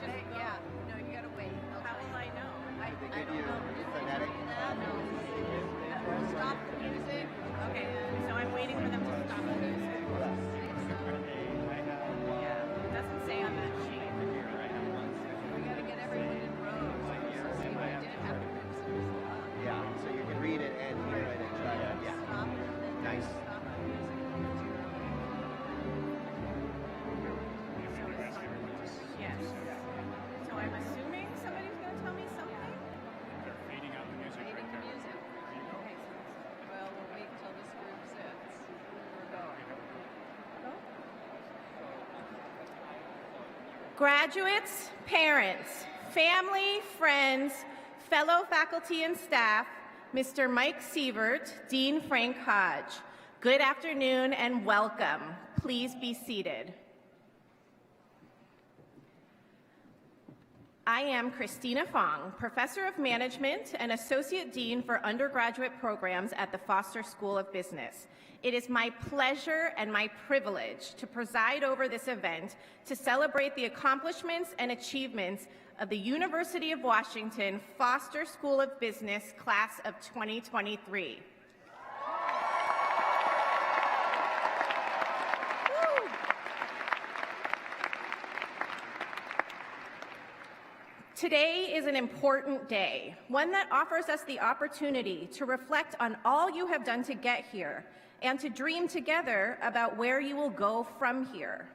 Yeah, no, you gotta wait. How will I know? I Give don't you know. phonetic. Stop the music. Okay, so I'm waiting for them to stop the music. Yeah, it doesn't say on that sheet. We gotta get everyone in rows. So we didn't have to move some Yeah, so you can read it and hear it and try it. Yeah. stop and then Nice. stop the music. Yes. So I'm assuming somebody's going to tell me something? They're fading out the music Fading right the there. music. Okay. Well, we'll wait until this group sits. We're going. Graduates, parents, family, friends, fellow faculty and staff, Mr. Mike Sievert, Dean Frank Hodge, good afternoon and welcome. Please be seated. I am Christina Fong, Professor of Management and Associate Dean for Undergraduate Programs at the Foster School of Business. It is my pleasure and my privilege to preside over this event to celebrate the accomplishments and achievements of the University of Washington Foster School of Business Class of 2023. Today is an important day, one that offers us the opportunity to reflect on all you have done to get here and to dream together about where you will go from here.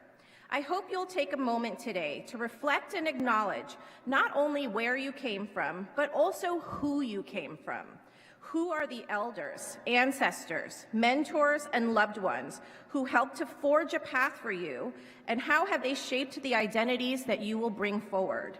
I hope you'll take a moment today to reflect and acknowledge not only where you came from, but also who you came from. Who are the elders, ancestors, mentors, and loved ones who helped to forge a path for you, and how have they shaped the identities that you will bring forward?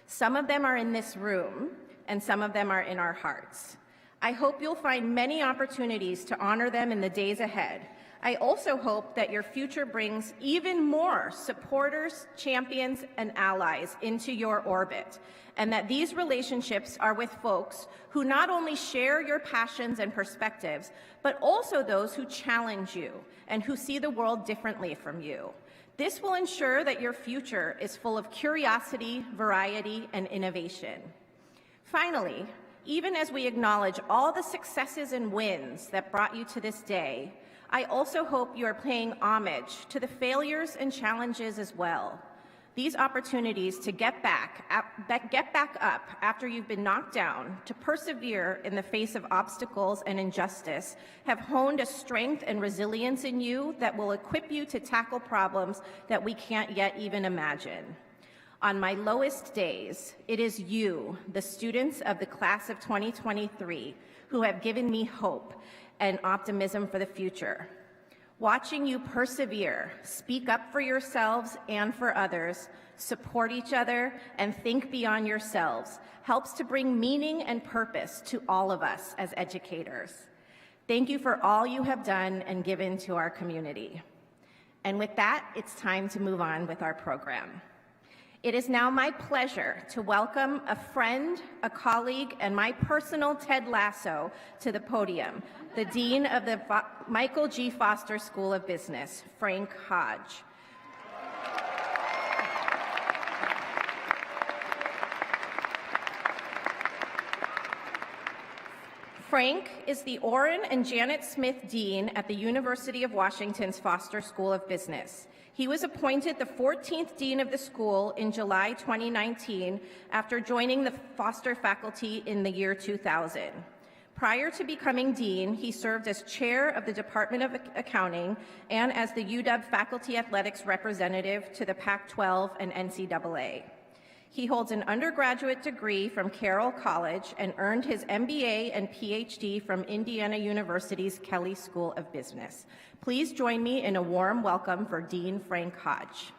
Some of them are in this room, and some of them are in our hearts. I hope you'll find many opportunities to honor them in the days ahead. I also hope that your future brings even more supporters, champions, and allies into your orbit, and that these relationships are with folks who not only share your passions and perspectives, but also those who challenge you and who see the world differently from you. This will ensure that your future is full of curiosity, variety, and innovation. Finally, even as we acknowledge all the successes and wins that brought you to this day, I also hope you are paying homage to the failures and challenges as well. These opportunities to get back up after you've been knocked down, to persevere in the face of obstacles and injustice, have honed a strength and resilience in you that will equip you to tackle problems that we can't yet even imagine. On my lowest days, it is you, the students of the class of 2023, who have given me hope and optimism for the future. Watching you persevere, speak up for yourselves and for others, support each other, and think beyond yourselves helps to bring meaning and purpose to all of us as educators. Thank you for all you have done and given to our community. And with that, it's time to move on with our program. It is now my pleasure to welcome a friend, a colleague, and my personal Ted Lasso to the podium, the Dean of the Michael G. Foster School of Business, Frank Hodge. Frank is the Orrin and Janet Smith Dean at the University of Washington's Foster School of Business. He was appointed the 14th Dean of the school in July 2019 after joining the Foster faculty in the year 2000. Prior to becoming Dean, he served as Chair of the Department of Accounting and as the UW Faculty Athletics Representative to the Pac-12 and NCAA. He holds an undergraduate degree from Carroll College and earned his MBA and PhD from Indiana University's Kelley School of Business. Please join me in a warm welcome for Dean Frank Hodge.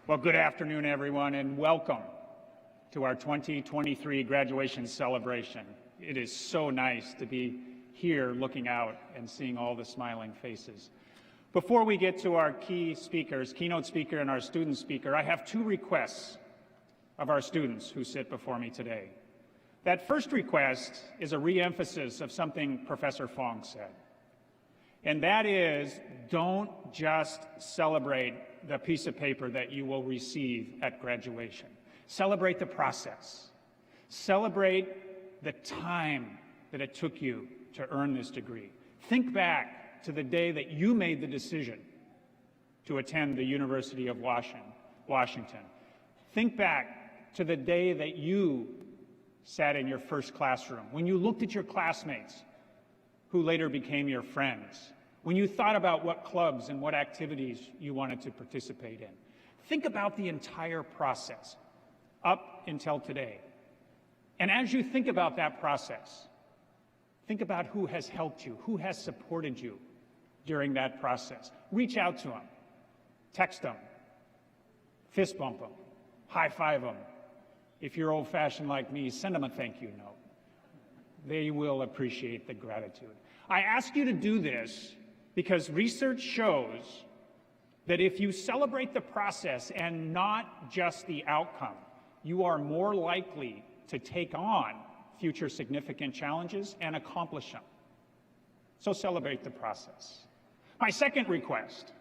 Well, good afternoon, everyone, and welcome to our 2023 graduation celebration. It is so nice to be here looking out and seeing all the smiling faces. Before we get to our key speakers, keynote speaker and our student speaker, I have two requests of our students who sit before me today. That first request is a re-emphasis of something Professor Fong said. And that is, don't just celebrate the piece of paper that you will receive at graduation. Celebrate the process. Celebrate the time that it took you to earn this degree. Think back to the day that you made the decision to attend the University of Washington. Think back to the day that you sat in your first classroom, when you looked at your classmates who later became your friends, when you thought about what clubs and what activities you wanted to participate in. Think about the entire process up until today. And as you think about that process, think about who has helped you, who has supported you during that process. Reach out to them, text them, fist bump them, high five them. If you're old-fashioned like me, send them a thank you note. They will appreciate the gratitude. I ask you to do this because research shows that if you celebrate the process and not just the outcome, you are more likely to take on future significant challenges and accomplish them. So celebrate the process. My second request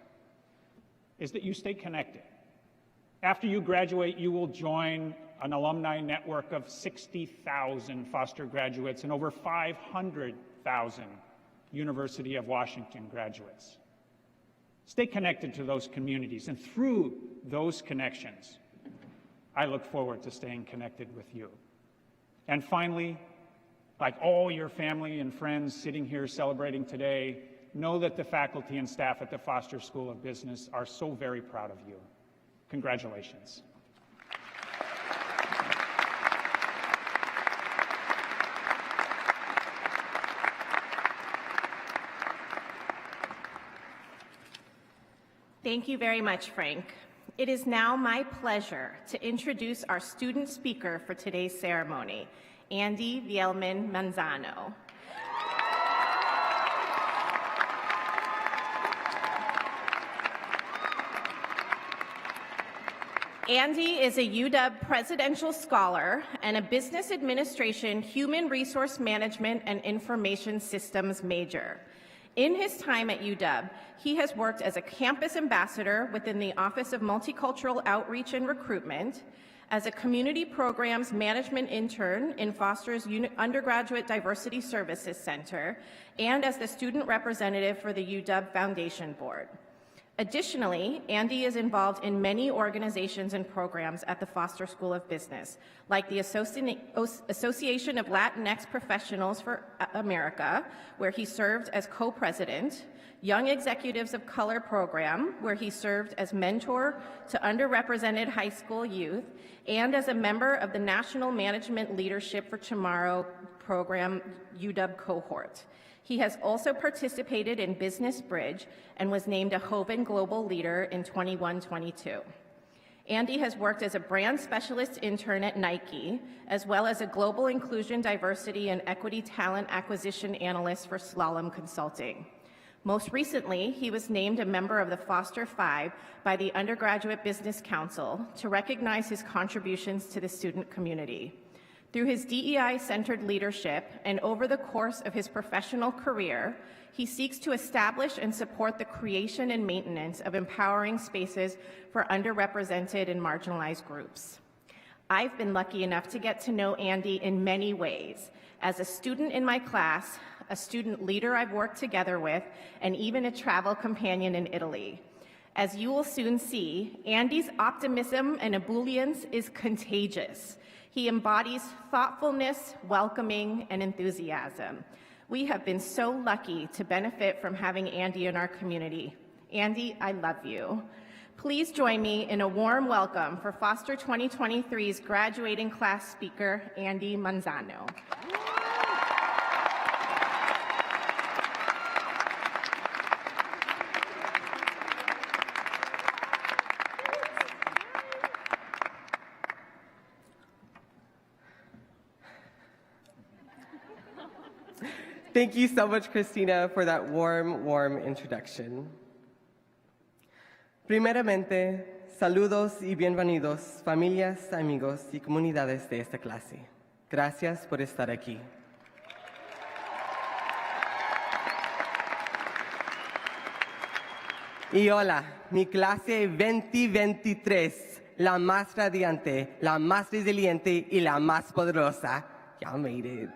is that you stay connected. After you graduate, you will join an alumni network of 60,000 Foster graduates and over 500,000 University of Washington graduates. Stay connected to those communities, and through those connections, I look forward to staying connected with you. And finally, like all your family and friends sitting here celebrating today, know that the faculty and staff at the Foster School of Business are so very proud of you. Congratulations. Thank you very much, Frank. It is now my pleasure to introduce our student speaker for today's ceremony, Andy Vielman Manzano. Andy is a UW Presidential Scholar and a Business Administration, Human Resource Management, and Information Systems major. In his time at UW, he has worked as a campus ambassador within the Office of Multicultural Outreach and Recruitment, as a community programs management intern in Foster's Undergraduate Diversity Services Center, and as the student representative for the UW Foundation Board. Additionally, Andy is involved in many organizations and programs at the Foster School of Business, like the Association of Latinx Professionals for America, where he served as co-president, Young Executives of Color program, where he served as mentor to underrepresented high school youth, and as a member of the National Management Leadership for Tomorrow program UW cohort. He has also participated in Business Bridge and was named a Hoven Global Leader in 21-22. Andy has worked as a brand specialist intern at Nike, as well as a global inclusion, diversity, and equity talent acquisition analyst for Slalom Consulting. Most recently, he was named a member of the Foster Five by the Undergraduate Business Council to recognize his contributions to the student community. Through his DEI-centered leadership and over the course of his professional career, he seeks to establish and support the creation and maintenance of empowering spaces for underrepresented and marginalized groups. I've been lucky enough to get to know Andy in many ways, as a student in my class, a student leader I've worked together with, and even a travel companion in Italy. As you will soon see, Andy's optimism and ebullience is contagious. He embodies thoughtfulness, welcoming, and enthusiasm. We have been so lucky to benefit from having Andy in our community. Andy, I love you. Please join me in a warm welcome for Foster 2023's graduating class speaker, Andy Manzano. Thank you so much, Christina, for that warm introduction. Primeramente, saludos y bienvenidos, familias, amigos y comunidades de esta clase. Gracias por estar aquí. Y hola, mi clase 2023, la más radiante, la más resiliente y la más poderosa. Y'all made it.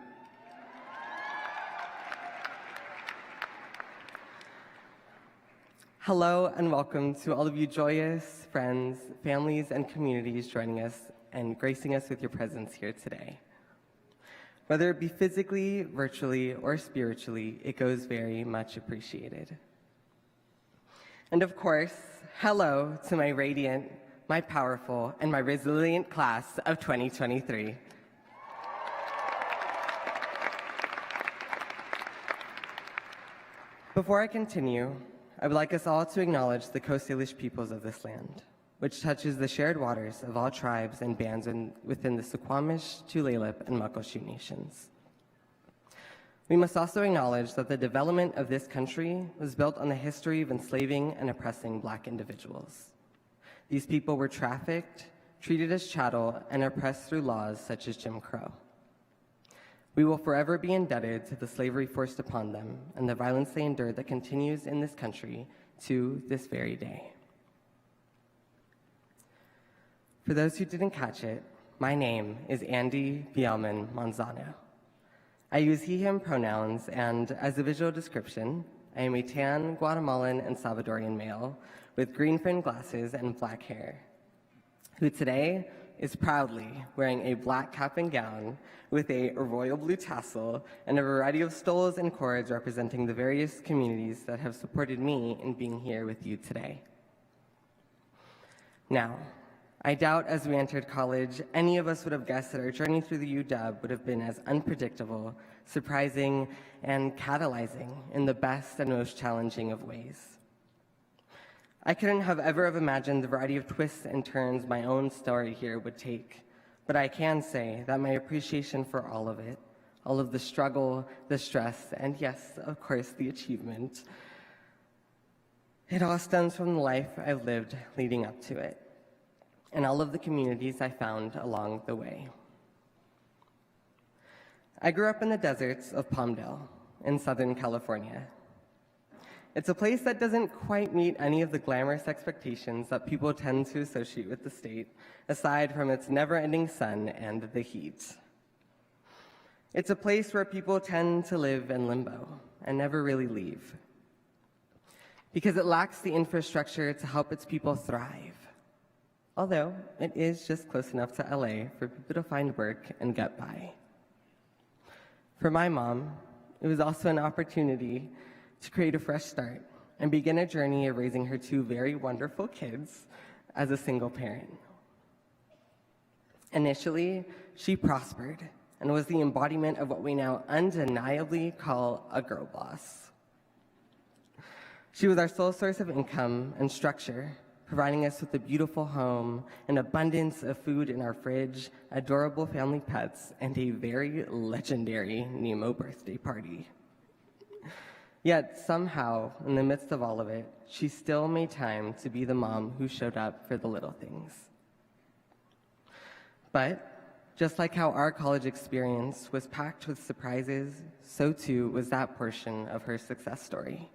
Hello and welcome to all of you joyous friends, families, and communities joining us and gracing us with your presence here today. Whether it be physically, virtually, or spiritually, it goes very much appreciated. And of course, hello to my radiant, my powerful, and my resilient class of 2023. Before I continue, I would like us all to acknowledge the Coast Salish peoples of this land, which touches the shared waters of all tribes and bands within the Suquamish, Tulalip, and Muckleshoot nations. We must also acknowledge that the development of this country was built on the history of enslaving and oppressing Black individuals. These people were trafficked, treated as chattel, and oppressed through laws such as Jim Crow. We will forever be indebted to the slavery forced upon them and the violence they endured that continues in this country to this very day. For those who didn't catch it, my name is Andy Bielman Manzano. I use he, him pronouns, and as a visual description, I am a tan Guatemalan and Salvadorian male with green-fringed glasses and black hair, who today is proudly wearing a black cap and gown with a royal blue tassel and a variety of stoles and cords representing the various communities that have supported me in being here with you today. Now, I doubt as we entered college, any of us would have guessed that our journey through the UW would have been as unpredictable, surprising, and catalyzing in the best and most challenging of ways. I couldn't have ever have imagined the variety of twists and turns my own story here would take, but I can say that my appreciation for all of it, all of the struggle, the stress, and yes, of course, the achievement, it all stems from the life I've lived leading up to it, and all of the communities I found along the way. I grew up in the deserts of Palmdale in Southern California. It's a place that doesn't quite meet any of the glamorous expectations that people tend to associate with the state, aside from its never-ending sun and the heat. It's a place where people tend to live in limbo and never really leave, because it lacks the infrastructure to help its people thrive. Although it is just close enough to LA for people to find work and get by. For my mom, it was also an opportunity to create a fresh start and begin a journey of raising her two very wonderful kids as a single parent. Initially, she prospered and was the embodiment of what we now undeniably call a girl boss. She was our sole source of income and structure, providing us with a beautiful home, an abundance of food in our fridge, adorable family pets, and a very legendary Nemo birthday party. Yet somehow, in the midst of all of it, she still made time to be the mom who showed up for the little things. But just like how our college experience was packed with surprises, so too was that portion of her success story.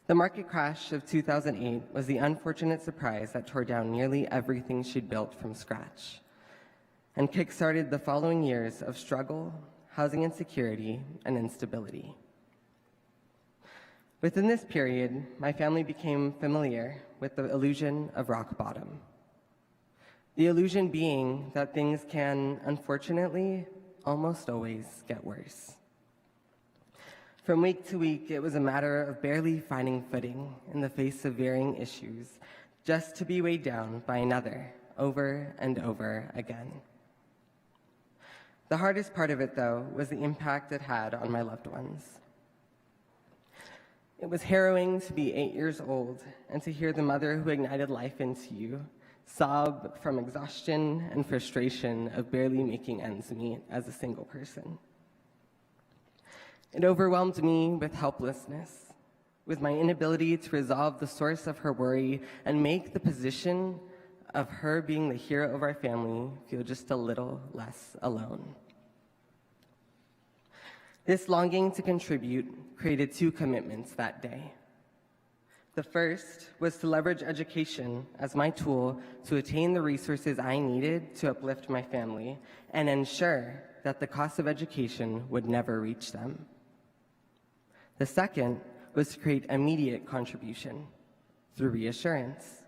The market crash of 2008 was the unfortunate surprise that tore down nearly everything she'd built from scratch and kick-started the following years of struggle, housing insecurity, and instability. Within this period, my family became familiar with the illusion of rock bottom. The illusion being that things can, unfortunately, almost always get worse. From week to week, it was a matter of barely finding footing in the face of varying issues, just to be weighed down by another, over and over again. The hardest part of it, though, was the impact it had on my loved ones. It was harrowing to be 8 years old and to hear the mother who ignited life into you sob from exhaustion and frustration of barely making ends meet as a single person. It overwhelmed me with helplessness, with my inability to resolve the source of her worry and make the position of her being the hero of our family feel just a little less alone. This longing to contribute created two commitments that day. The first was to leverage education as my tool to attain the resources I needed to uplift my family and ensure that the cost of education would never reach them. The second was to create immediate contribution through reassurance.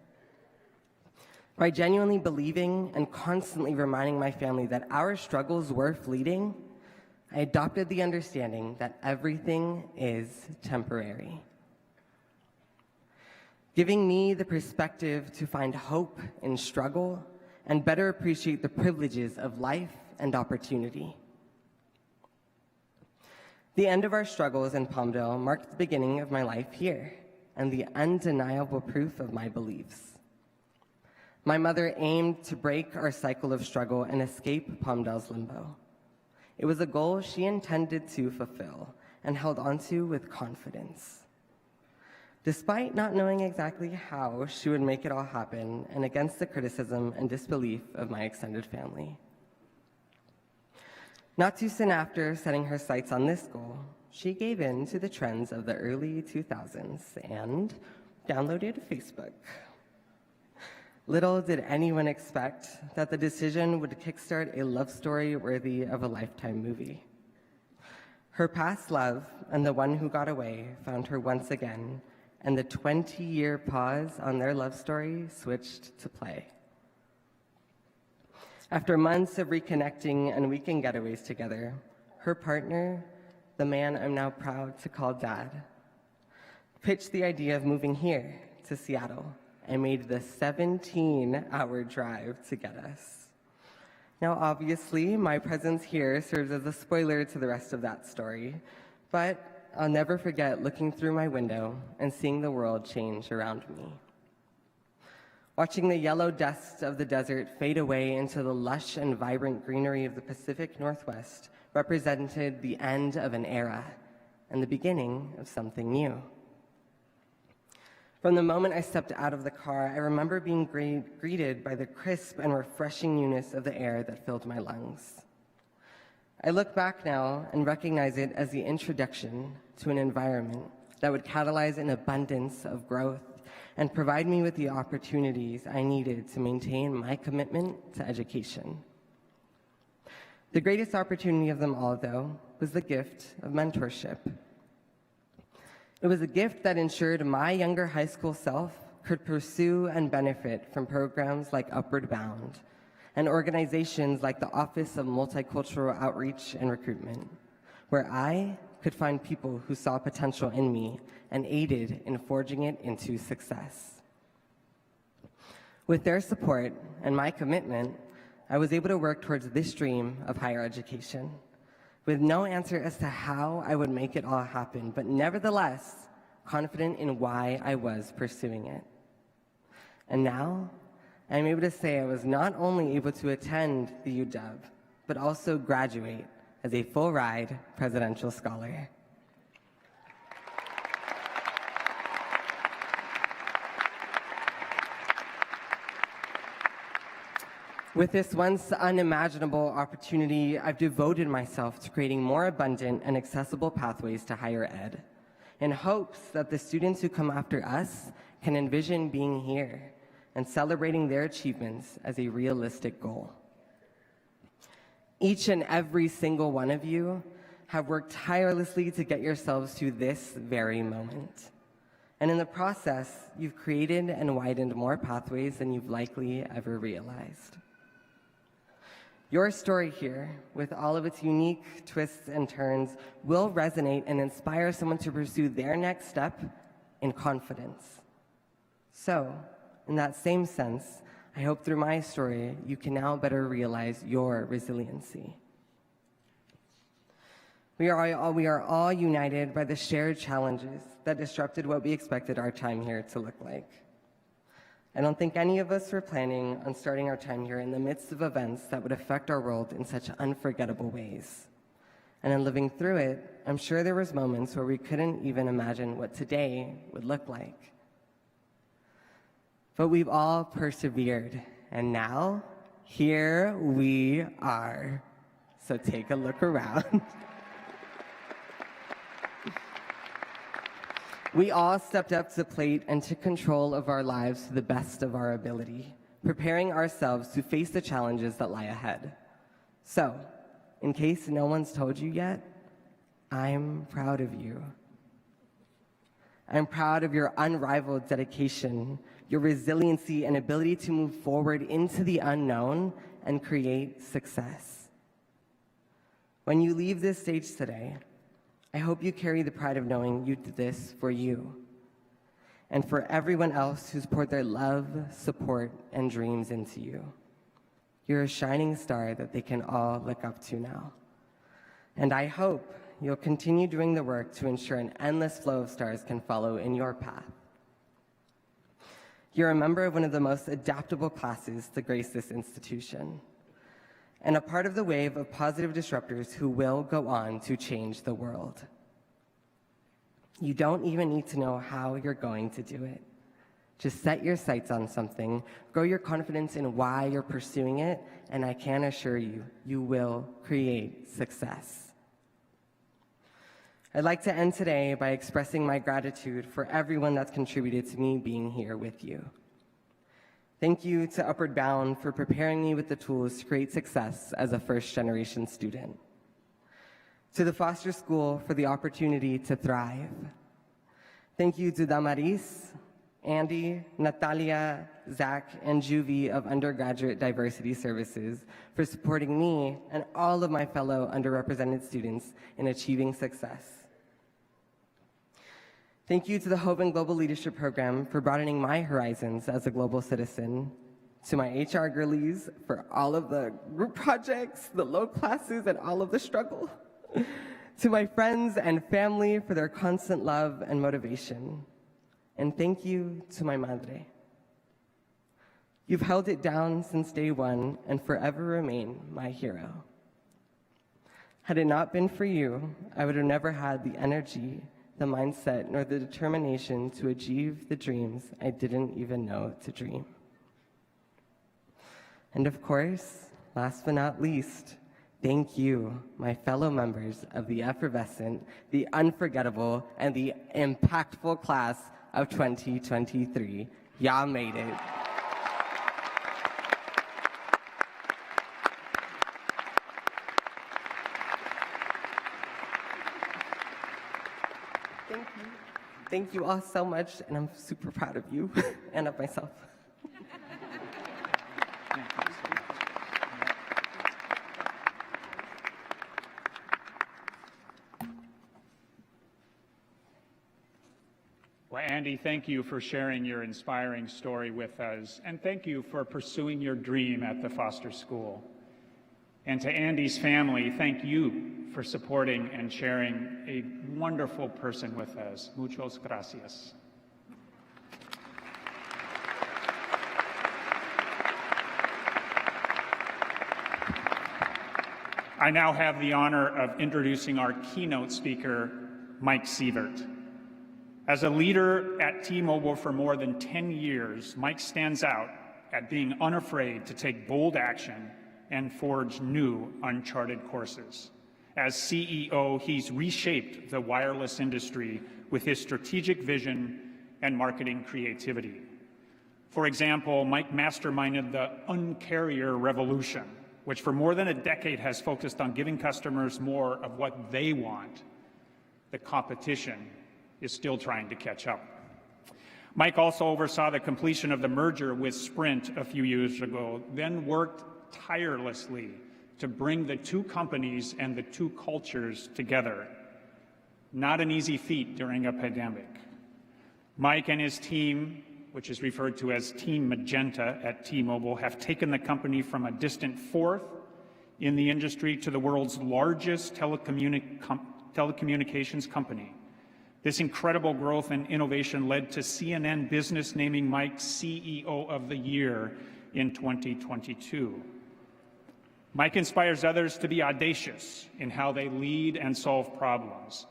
By genuinely believing and constantly reminding my family that our struggles were fleeting, I adopted the understanding that everything is temporary, giving me the perspective to find hope in struggle and better appreciate the privileges of life and opportunity. The end of our struggles in Palmdale marked the beginning of my life here and the undeniable proof of my beliefs. My mother aimed to break our cycle of struggle and escape Palmdale's limbo. It was a goal she intended to fulfill and held onto with confidence. Despite not knowing exactly how she would make it all happen, and against the criticism and disbelief of my extended family. Not too soon after setting her sights on this goal, she gave in to the trends of the early 2000s and downloaded Facebook. Little did anyone expect that the decision would kickstart a love story worthy of a Lifetime movie. Her past love and the one who got away found her once again, and the 20-year pause on their love story switched to play. After months of reconnecting and weekend getaways together, her partner, the man I'm now proud to call Dad, pitched the idea of moving here to Seattle and made the 17-hour drive to get us. Now, obviously, my presence here serves as a spoiler to the rest of that story, but I'll never forget looking through my window and seeing the world change around me. Watching the yellow dust of the desert fade away into the lush and vibrant greenery of the Pacific Northwest represented the end of an era and the beginning of something new. From the moment I stepped out of the car, I remember being greeted by the crisp and refreshing newness of the air that filled my lungs. I look back now and recognize it as the introduction to an environment that would catalyze an abundance of growth and provide me with the opportunities I needed to maintain my commitment to education. The greatest opportunity of them all, though, was the gift of mentorship. It was a gift that ensured my younger high school self could pursue and benefit from programs like Upward Bound and organizations like the Office of Multicultural Outreach and Recruitment, where I could find people who saw potential in me and aided in forging it into success. With their support and my commitment, I was able to work towards this dream of higher education, with no answer as to how I would make it all happen, but nevertheless, confident in why I was pursuing it. And now, I'm able to say I was not only able to attend the UW, but also graduate as a full-ride presidential scholar. With this once unimaginable opportunity, I've devoted myself to creating more abundant and accessible pathways to higher ed, in hopes that the students who come after us can envision being here and celebrating their achievements as a realistic goal. Each and every single one of you have worked tirelessly to get yourselves to this very moment. And in the process, you've created and widened more pathways than you've likely ever realized. Your story here, with all of its unique twists and turns, will resonate and inspire someone to pursue their next step in confidence. So, in that same sense, I hope through my story, you can now better realize your resiliency. We are all united by the shared challenges that disrupted what we expected our time here to look like. I don't think any of us were planning on starting our time here in the midst of events that would affect our world in such unforgettable ways. And in living through it, I'm sure there was moments where we couldn't even imagine what today would look like. But we've all persevered And now, here we are. So take a look around. We all stepped up to the plate and took control of our lives to the best of our ability, preparing ourselves to face the challenges that lie ahead. So, in case no one's told you yet, I'm proud of you. I'm proud of your unrivaled dedication, your resiliency and ability to move forward into the unknown and create success. When you leave this stage today, I hope you carry the pride of knowing you did this for you and for everyone else who's poured their love, support, and dreams into you. You're a shining star that they can all look up to now. And I hope you'll continue doing the work to ensure an endless flow of stars can follow in your path. You're a member of one of the most adaptable classes to grace this institution, and a part of the wave of positive disruptors who will go on to change the world. You don't even need to know how you're going to do it. Just set your sights on something, grow your confidence in why you're pursuing it, and I can assure you, you will create success. I'd like to end today by expressing my gratitude for everyone that's contributed to me being here with you. Thank you to Upward Bound for preparing me with the tools to create success as a first-generation student. To the Foster School for the opportunity to thrive. Thank you to Damaris, Andy, Natalia, Zach, and Juvie of Undergraduate Diversity Services for supporting me and all of my fellow underrepresented students in achieving success. Thank you to the Hope and Global Leadership Program for broadening my horizons as a global citizen. To my HR girlies for all of the group projects, the low classes, and all of the struggle. To my friends and family for their constant love and motivation. And thank you to my madre. You've held it down since day one and forever remain my hero. Had it not been for you, I would have never had the energy, the mindset, nor the determination to achieve the dreams I didn't even know to dream. And of course, last but not least, thank you, my fellow members of the effervescent, the unforgettable, and the impactful class of 2023. Y'all made it. Thank you all so much, and I'm super proud of you and of myself. Well, Andy, thank you for sharing your inspiring story with us, and thank you for pursuing your dream at the Foster School. And to Andy's family, thank you for supporting and sharing a wonderful person with us. Muchos gracias. I now have the honor of introducing our keynote speaker, Mike Sievert. As a leader at T-Mobile for more than 10 years, Mike stands out at being unafraid to take bold action and forge new, uncharted courses. As CEO, he's reshaped the wireless industry with his strategic vision and marketing creativity. For example, Mike masterminded the Un-carrier revolution, which for more than a decade has focused on giving customers more of what they want. The competition is still trying to catch up. Mike also oversaw the completion of the merger with Sprint a few years ago, then worked tirelessly to bring the two companies and the two cultures together. Not an easy feat during a pandemic. Mike and his team, which is referred to as Team Magenta at T-Mobile, have taken the company from a distant fourth in the industry to the world's largest telecommunications company. This incredible growth and innovation led to CNN Business naming Mike CEO of the Year in 2022. Mike inspires others to be audacious in how they lead and solve problems.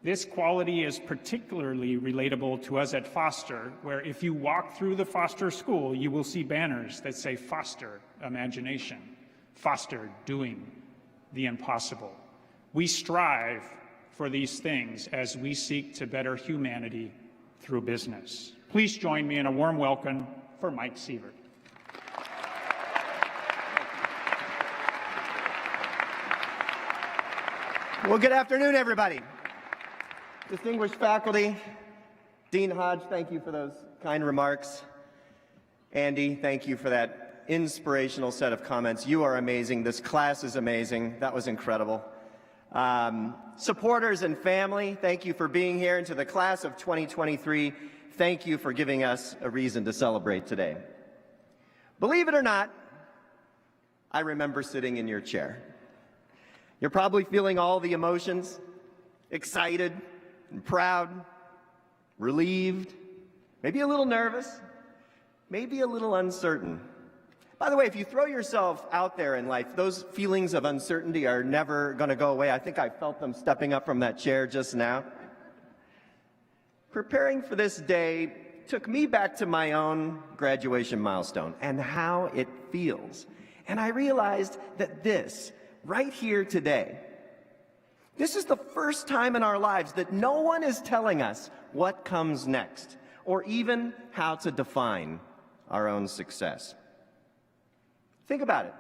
This quality is particularly relatable to us at Foster, where if you walk through the Foster School, you will see banners that say Foster Imagination, Foster Doing the Impossible. We strive for these things as we seek to better humanity through business. Please join me in a warm welcome for Mike Sievert. Well, good afternoon, everybody. Distinguished faculty, Dean Hodge, thank you for those kind remarks. Andy, thank you for that inspirational set of comments. You are amazing. This class is amazing. That was incredible. Supporters and family, thank you for being here. And to the class of 2023, thank you for giving us a reason to celebrate today. Believe it or not, I remember sitting in your chair. You're probably feeling all the emotions, excited and proud, relieved, maybe a little nervous, maybe a little uncertain. By the way, if you throw yourself out there in life, those feelings of uncertainty are never going to go away. I think I felt them stepping up from that chair just now. Preparing for this day took me back to my own graduation milestone and how it feels. And I realized that this, right here today, this is the first time in our lives that no one is telling us what comes next, or even how to define our own success. Think about it.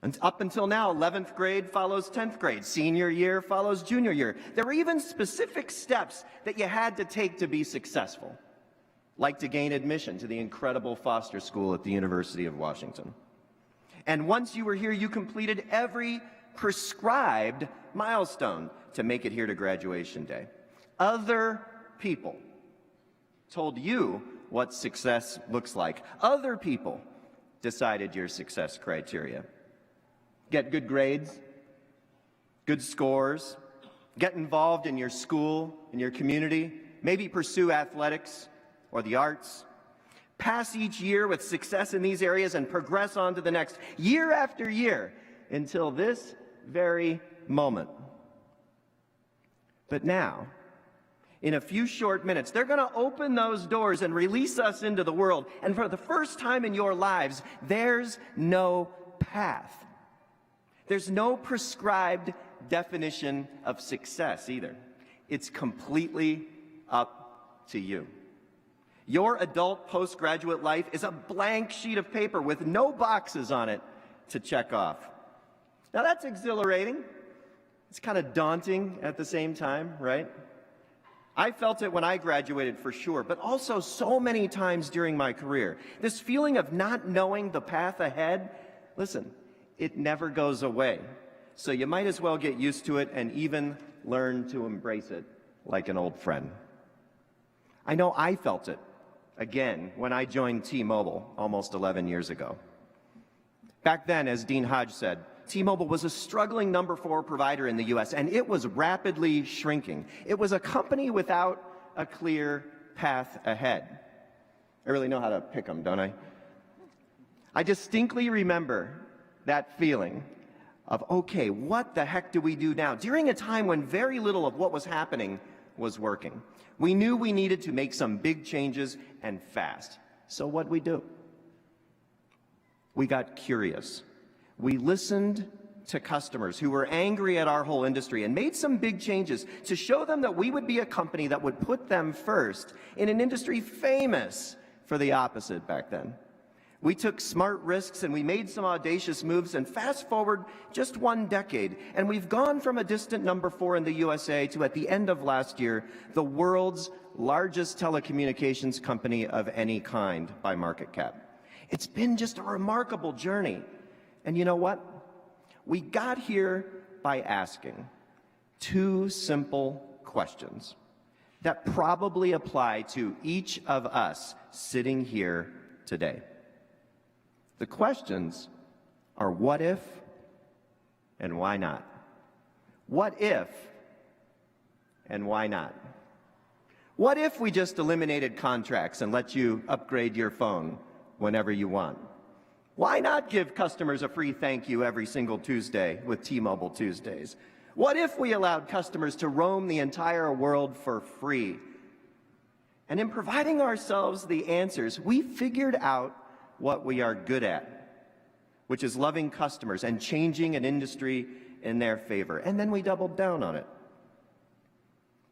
And up until now, 11th grade follows 10th grade. Senior year follows junior year. There were even specific steps that you had to take to be successful, like to gain admission to the incredible Foster School at the University of Washington. And once you were here, you completed every prescribed milestone to make it here to graduation day. Other people told you what success looks like. Other people decided your success criteria. Get good grades, good scores, get involved in your school, in your community, maybe pursue athletics or the arts. Pass each year with success in these areas and progress on to the next, year after year, until this very moment. But now, in a few short minutes, they're going to open those doors and release us into the world. And for the first time in your lives, there's no path. There's no prescribed definition of success either. It's completely up to you. Your adult postgraduate life is a blank sheet of paper with no boxes on it to check off. Now that's exhilarating. It's kind of daunting at the same time, right? I felt it when I graduated for sure, but also so many times during my career. This feeling of not knowing the path ahead, listen, it never goes away. So you might as well get used to it and even learn to embrace it like an old friend. I know I felt it again when I joined T-Mobile almost 11 years ago. Back then, as Dean Hodge said, T-Mobile was a struggling number 4 provider in the U.S., and it was rapidly shrinking. It was a company without a clear path ahead. I really know how to pick them, don't I? I distinctly remember that feeling of, okay, what the heck do we do now? During a time when very little of what was happening was working. We knew we needed to make some big changes and fast. So what'd we do? We got curious. We listened to customers who were angry at our whole industry and made some big changes to show them that we would be a company that would put them first in an industry famous for the opposite back then. We took smart risks and we made some audacious moves, and fast forward just 1 decade, and we've gone from a distant number 4 in the USA to, at the end of last year, the world's largest telecommunications company of any kind by market cap. It's been just a remarkable journey. And you know what? We got here by asking 2 simple questions that probably apply to each of us sitting here today. The questions are what if and why not? What if and why not? What if we just eliminated contracts and let you upgrade your phone whenever you want? Why not give customers a free thank you every single Tuesday with T-Mobile Tuesdays? What if we allowed customers to roam the entire world for free? And in providing ourselves the answers, we figured out what we are good at, which is loving customers and changing an industry in their favor. And then we doubled down on it.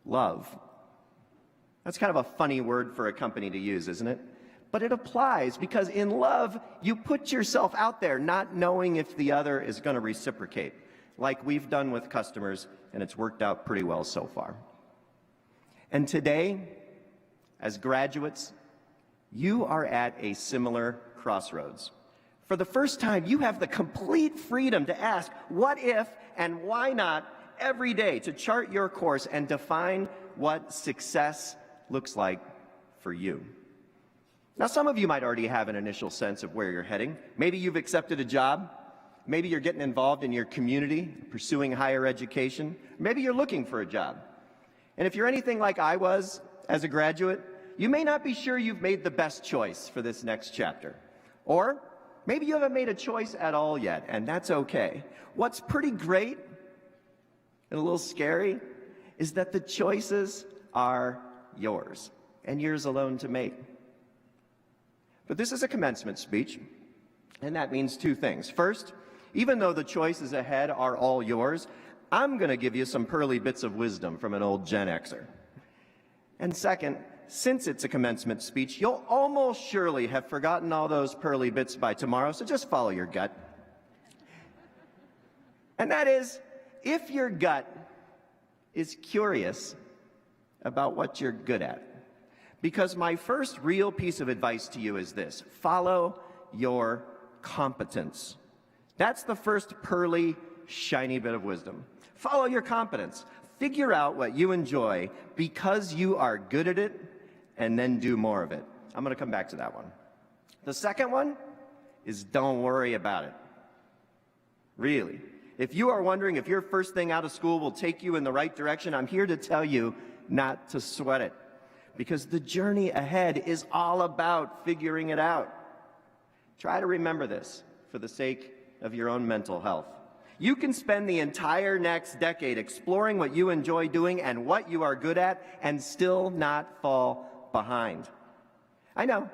Love. That's kind of a funny word for a company to use, isn't it? But it applies because in love, you put yourself out there not knowing if the other is going to reciprocate, like we've done with customers, and it's worked out pretty well so far. And today, as graduates, you are at a similar crossroads. For the first time, you have the complete freedom to ask what if and why not every day, to chart your course and define what success looks like for you. Now, some of you might already have an initial sense of where you're heading. Maybe you've accepted a job. Maybe you're getting involved in your community, pursuing higher education. Maybe you're looking for a job. And if you're anything like I was as a graduate, you may not be sure you've made the best choice for this next chapter. Or maybe you haven't made a choice at all yet, and that's okay. What's pretty great and a little scary is that the choices are yours and yours alone to make. But this is a commencement speech, and that means two things. First, even though the choices ahead are all yours, I'm going to give you some pearly bits of wisdom from an old Gen Xer. And second, since it's a commencement speech, you'll almost surely have forgotten all those pearly bits by tomorrow, so just follow your gut. And that is, if your gut is curious about what you're good at. Because my first real piece of advice to you is this: follow your competence. That's the first pearly, shiny bit of wisdom. Follow your competence. Figure out what you enjoy because you are good at it, and then do more of it. I'm going to come back to that one. The second one is don't worry about it. Really. If you are wondering if your first thing out of school will take you in the right direction, I'm here to tell you not to sweat it. Because the journey ahead is all about figuring it out. Try to remember this for the sake of your own mental health. You can spend the entire next decade exploring what you enjoy doing and what you are good at and still not fall behind. I know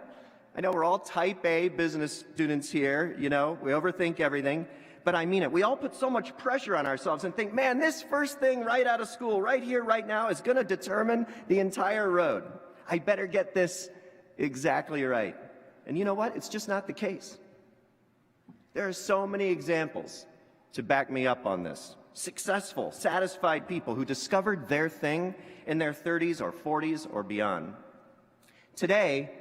we're all type A business students here, we overthink everything, but I mean it. We all put so much pressure on ourselves and think, man, this first thing right out of school, right here, right now, is going to determine the entire road. I better get this exactly right. And you know what? It's just not the case. There are so many examples to back me up on this. Successful, satisfied people who discovered their thing in their 30s or 40s or beyond. Today,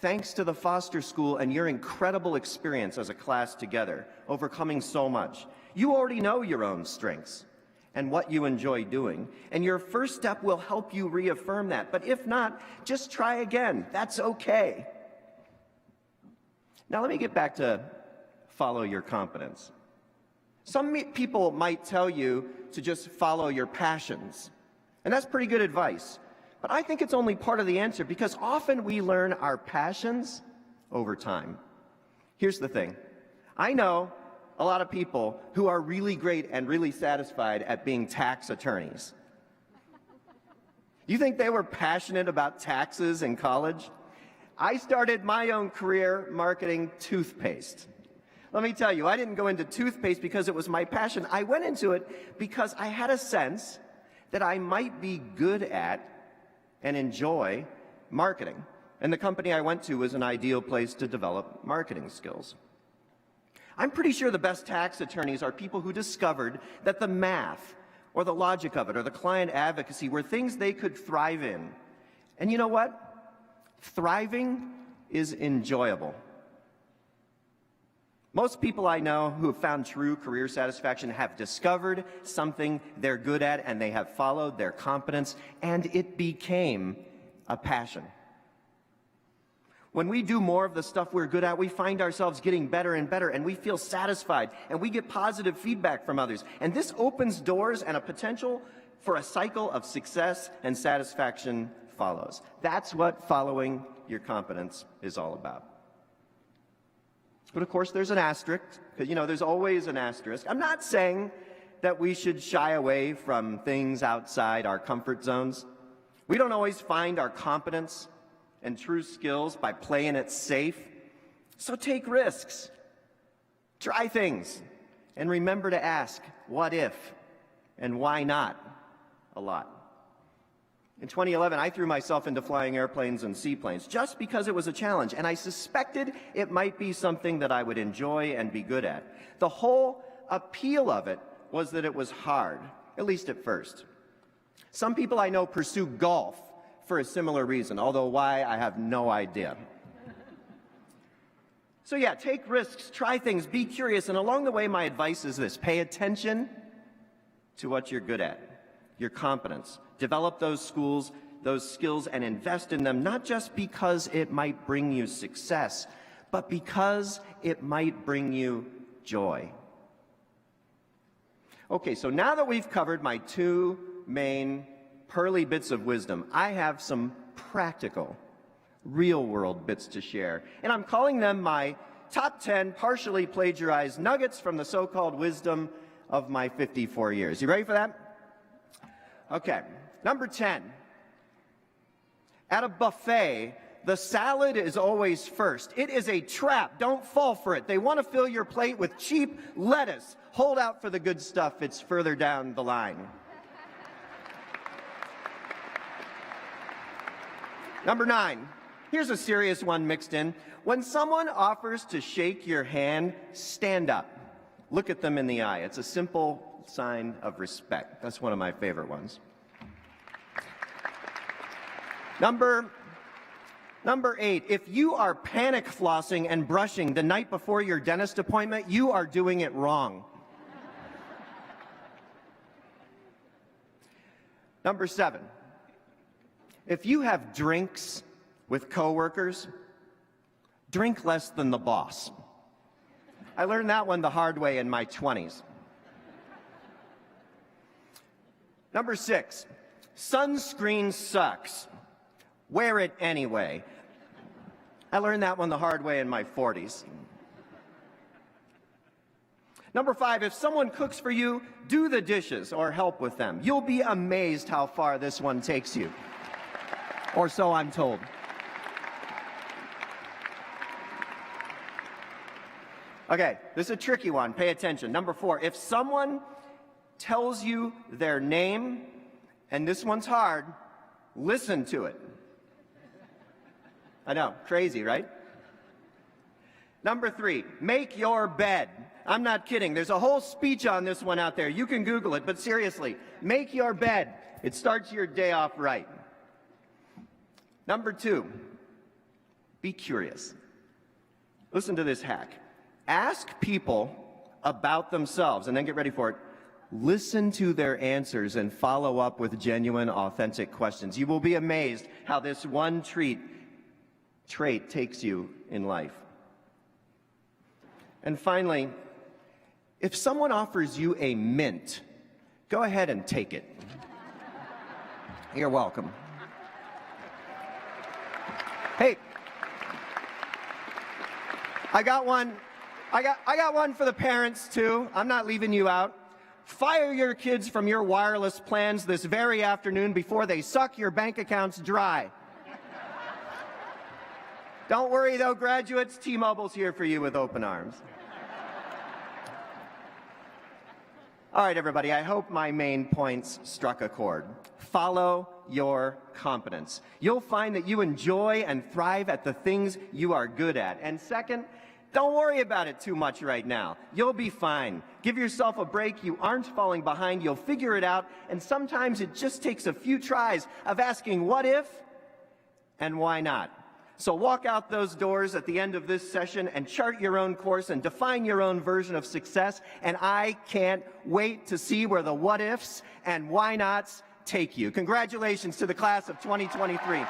thanks to the Foster School and your incredible experience as a class together, overcoming so much, you already know your own strengths and what you enjoy doing. And your first step will help you reaffirm that. But if not, just try again. That's okay. Now let me get back to follow your competence. Some people might tell you to just follow your passions. And that's pretty good advice. But I think it's only part of the answer because often we learn our passions over time. Here's the thing. I know a lot of people who are really great and really satisfied at being tax attorneys. You think they were passionate about taxes in college? I started my own career marketing toothpaste. Let me tell you, I didn't go into toothpaste because it was my passion. I went into it because I had a sense that I might be good at and enjoy marketing. And the company I went to was an ideal place to develop marketing skills. I'm pretty sure the best tax attorneys are people who discovered that the math or the logic of it or the client advocacy were things they could thrive in. And you know what? Thriving is enjoyable. Most people I know who have found true career satisfaction have discovered something they're good at and they have followed their competence and it became a passion. When we do more of the stuff we're good at, we find ourselves getting better and better and we feel satisfied and we get positive feedback from others. And this opens doors and a potential for a cycle of success and satisfaction follows. That's what following your competence is all about. But of course, there's an asterisk, because, there's always an asterisk. I'm not saying that we should shy away from things outside our comfort zones. We don't always find our competence and true skills by playing it safe. So take risks, try things, and remember to ask, what if and why not, a lot. In 2011, I threw myself into flying airplanes and seaplanes just because it was a challenge, and I suspected it might be something that I would enjoy and be good at. The whole appeal of it was that it was hard, at least at first. Some people I know pursue golf for a similar reason, although why, I have no idea. So yeah, take risks, try things, be curious, and along the way, my advice is this: pay attention to what you're good at, your competence. Develop those skills, and invest in them, not just because it might bring you success, but because it might bring you joy. Okay, so now that we've covered my two main pearly bits of wisdom, I have some practical, real-world bits to share, and I'm calling them my top 10 partially plagiarized nuggets from the so-called wisdom of my 54 years. You ready for that? Okay, number 10. At a buffet, the salad is always first. It is a trap. Don't fall for it. They want to fill your plate with cheap lettuce. Hold out for the good stuff. It's further down the line. Number 9. Here's a serious one mixed in. When someone offers to shake your hand, stand up. Look at them in the eye. It's a simple sign of respect. That's one of my favorite ones. Number 8, if you are panic flossing and brushing the night before your dentist appointment, you are doing it wrong. Number 7, if you have drinks with coworkers, drink less than the boss. I learned that one the hard way in my 20s. Number 6, sunscreen sucks. Wear it anyway. I learned that one the hard way in my 40s. Number 5, if someone cooks for you, do the dishes or help with them. You'll be amazed how far this one takes you. Or so I'm told. Okay, this is a tricky one. Pay attention. Number 4, if someone tells you their name, and this one's hard, listen to it. I know, crazy, right? Number 3, make your bed. I'm not kidding. There's a whole speech on this one out there. You can Google it, but seriously, make your bed. It starts your day off right. Number 2, be curious. Listen to this hack. Ask people about themselves, and then get ready for it. Listen to their answers and follow up with genuine, authentic questions. You will be amazed how this one trait takes you in life. And finally, if someone offers you a mint, go ahead and take it. You're welcome. Hey, I got one for the parents too. I'm not leaving you out. Fire your kids from your wireless plans this very afternoon before they suck your bank accounts dry. Don't worry though, graduates, T-Mobile's here for you with open arms. All right, everybody, I hope my main points struck a chord. Follow your competence. You'll find that you enjoy and thrive at the things you are good at. And second, don't worry about it too much right now. You'll be fine. Give yourself a break. You aren't falling behind. You'll figure it out. And sometimes it just takes a few tries of asking what if and why not. So walk out those doors at the end of this session and chart your own course and define your own version of success. And I can't wait to see where the what ifs and why nots take you. Congratulations to the class of 2023.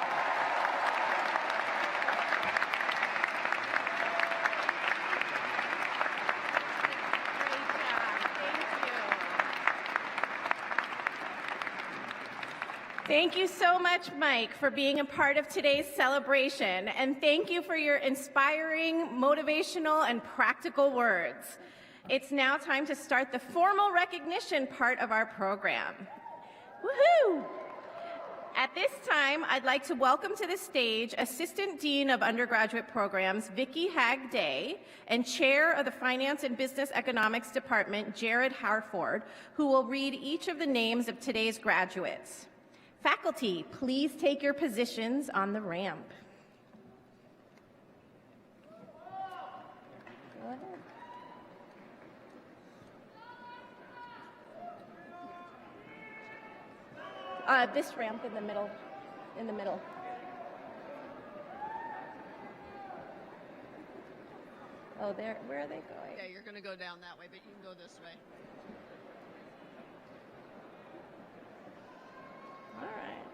Thank you so much, Mike, for being a part of today's celebration, and thank you for your inspiring, motivational, and practical words. It's now time to start the formal recognition part of our program. Woohoo! At this time, I'd like to welcome to the stage Assistant Dean of Undergraduate Programs, Vicki Hag-Day, and Chair of the Finance and Business Economics Department, Jared Harford, who will read each of the names of today's graduates. Faculty, please take your positions on the ramp. Go ahead. This ramp in the middle. In the middle. Oh, there. Where are they going? Yeah, you're going to go down that way, but you can go this way. All right.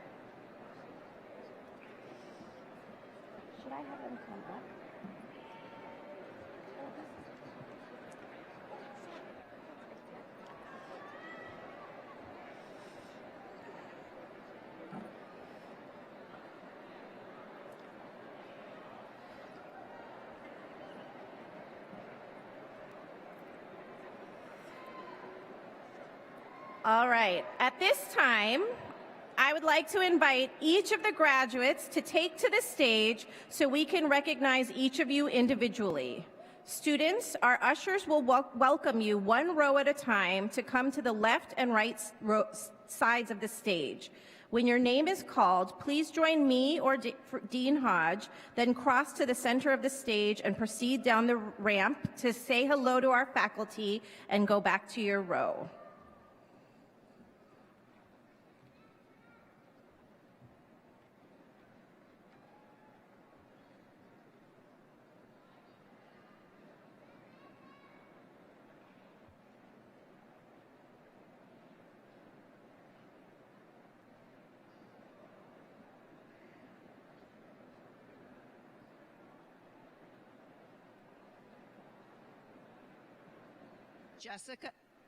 Should I have them come up? Oh, this is... All right. At this time, I would like to invite each of the graduates to take to the stage so we can recognize each of you individually. Students, our ushers will welcome you one row at a time to come to the left and right sides of the stage. When your name is called, please join me or Dean Hodge, then cross to the center of the stage and proceed down the ramp to say hello to our faculty and go back to your row.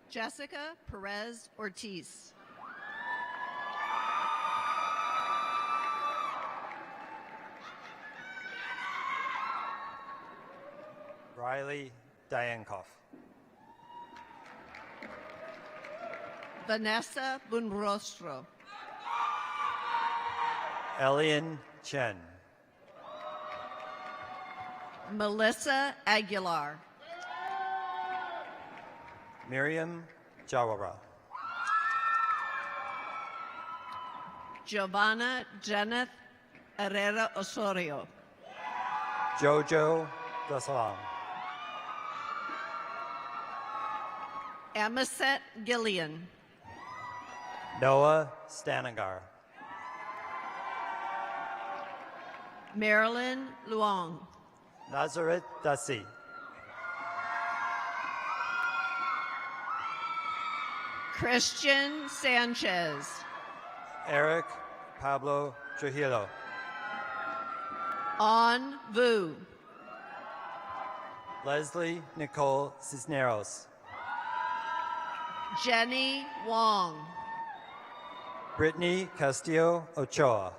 Jessica Perez Ortiz. Riley Diankoff. Vanessa Bunrostro. Elian Chen. Melissa Aguilar. Miriam Jawara. Giovanna Jeneth Herrera Osorio. Jojo Dasalam. Amaset Gillian. Noah Stanagar. Marilyn Luong. Nazareth Dasi. Christian Sanchez. Eric Pablo Trujillo. On Vu. Leslie Nicole Cisneros. Jenny Wong. Brittany Castillo Ochoa.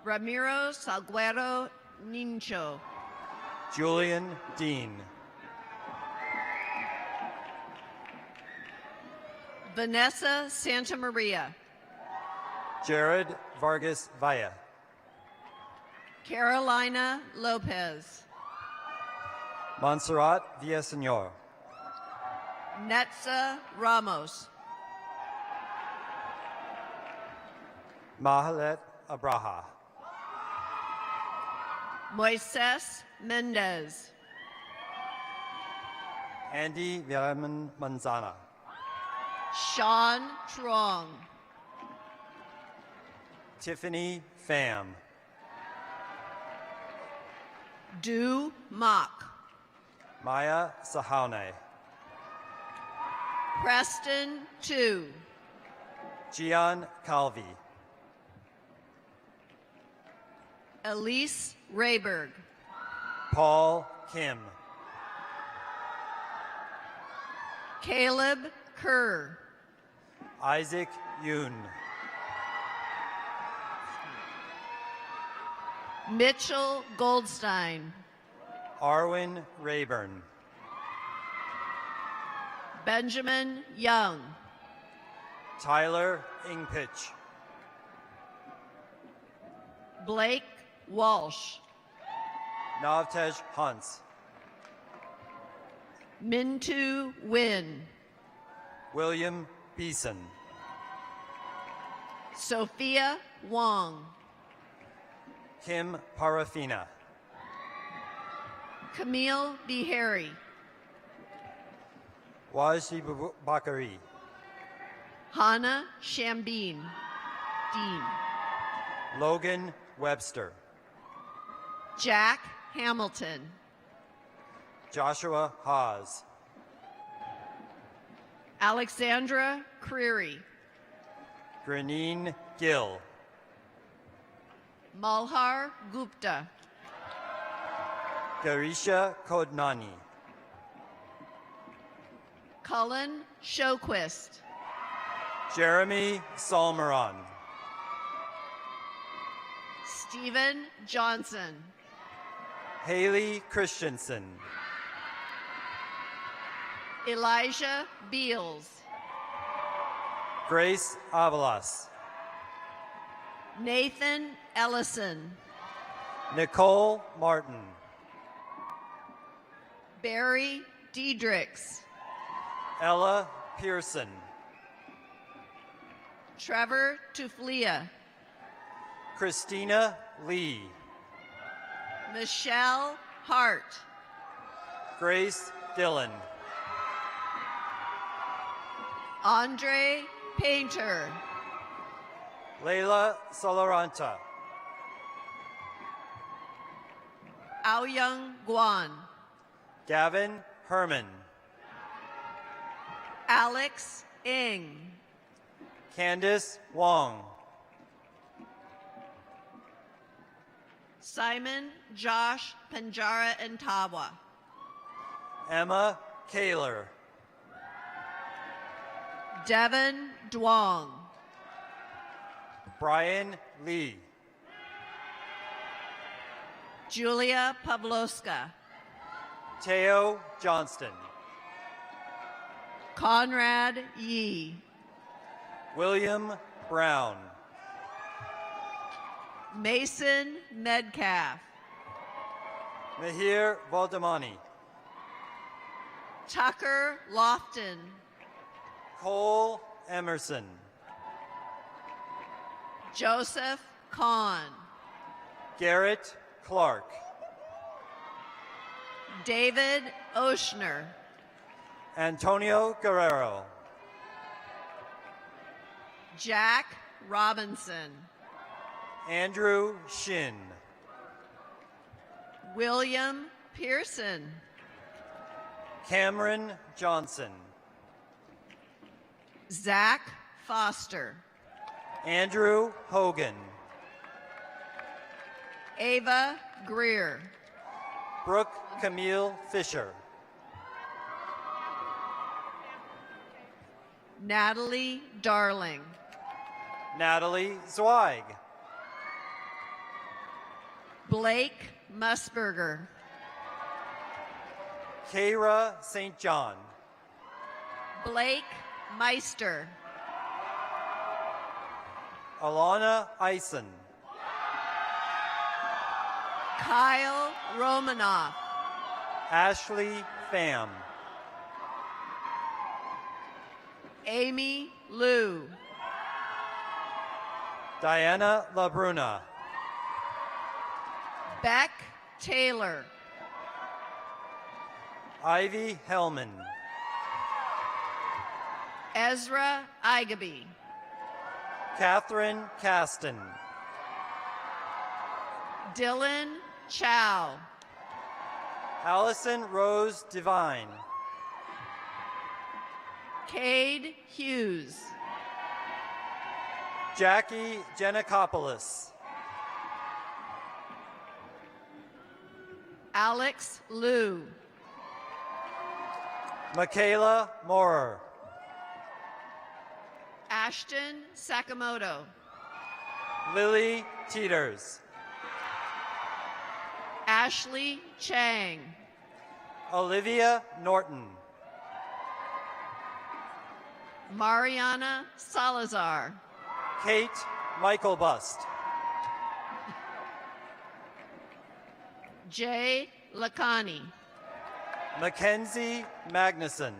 Ramiro Salguero Nincho. Julian Dean. Vanessa Santa Maria. Jared Vargas Valla. Carolina Lopez. Montserrat Villaseñor. Netza Ramos. Mahalet Abraha. Moises Mendez. Andy Viraman Manzana. Sean Trong. Tiffany Pham. Du Mock. Maya Sahaune. Preston Tu. Gian Calvi. Elise Rayberg. Paul Kim. Caleb Kerr. Isaac Yoon. Mitchell Goldstein. Arwen Rayburn. Benjamin Young. Tyler Ingpich. Blake Walsh. Navtej Hunts. Mintu Win. William Beeson. Sophia Wong. Kim Parafina. Camille Bihari. Wajdi Bakari. Hannah Shambeen. Dean. Logan Webster. Jack Hamilton. Joshua Haas. Alexandra Creary. Greneen Gill. Malhar Gupta. Garisha Kodnani. Cullen Shoquist. Jeremy Salmeron. Stephen Johnson. Haley Christensen. Elijah Beals. Grace Avalas. Nathan Ellison. Nicole Martin. Barry Diedrichs. Ella Pearson. Trevor Tuflia. Christina Lee. Michelle Hart. Grace Dillon. Andre Painter. Leila Solaranta. Aoyang Guan. Gavin Herman. Alex Ng. Candace Wong. Simon Josh Panjara and Tawa. Emma Kaler. Devin Duong. Brian Lee. Julia Pavloska. Teo Johnston. Conrad Yee. William Brown. Mason Medcalf. Mihir Valdemani. Tucker Lofton. Cole Emerson. Joseph Kahn. Garrett Clark. David Oshner. Antonio Guerrero. Jack Robinson. Andrew Shin. William Pearson. Cameron Johnson. Zach Foster. Andrew Hogan. Ava Greer. Brooke Camille Fisher. Natalie Darling. Natalie Zweig. Blake Musburger. Kara St. John. Blake Meister. Alana Eisen. Kyle Romanoff. Ashley Pham. Amy Liu. Diana LaBruna. Beck Taylor. Ivy Hellman. Ezra Igaby. Catherine Caston. Dylan Chow. Allison Rose Devine. Cade Hughes. Jackie Giannakopoulos. Alex Liu. Michaela Moorer. Ashton Sakamoto. Lily Teeters. Ashley Chang. Olivia Norton. Mariana Salazar. Kate Michaelbust. Jay Lacani. Mackenzie Magnuson.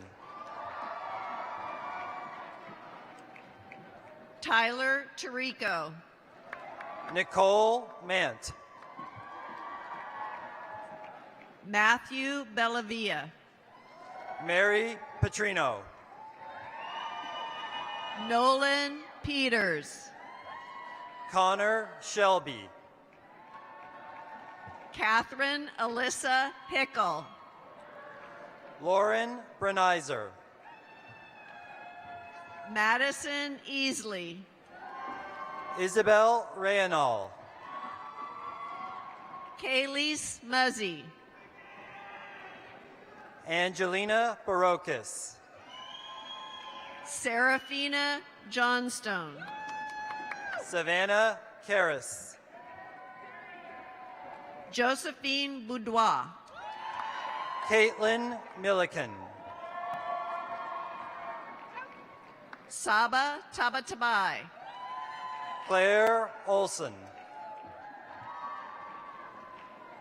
Tyler Tarico. Nicole Mant. Matthew Bellavia. Mary Petrino. Nolan Peters. Connor Shelby. Catherine Alyssa Hickle. Lauren Brenizer. Madison Easley. Isabel Reynal. Kaylees Muzzy. Angelina Barocas. Serafina Johnstone. Savannah Karras. Josephine Boudoir. Caitlin Milliken. Saba Tabatabai. Claire Olson.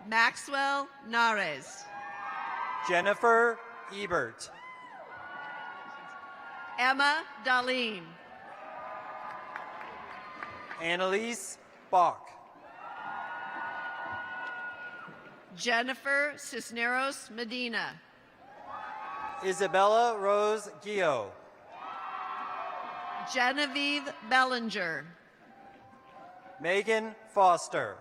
Maxwell Nares. Jennifer Ebert. Emma Darlene. Annalise Bach. Jennifer Cisneros Medina. Isabella Rose Gio. Genevieve Bellinger. Megan Foster.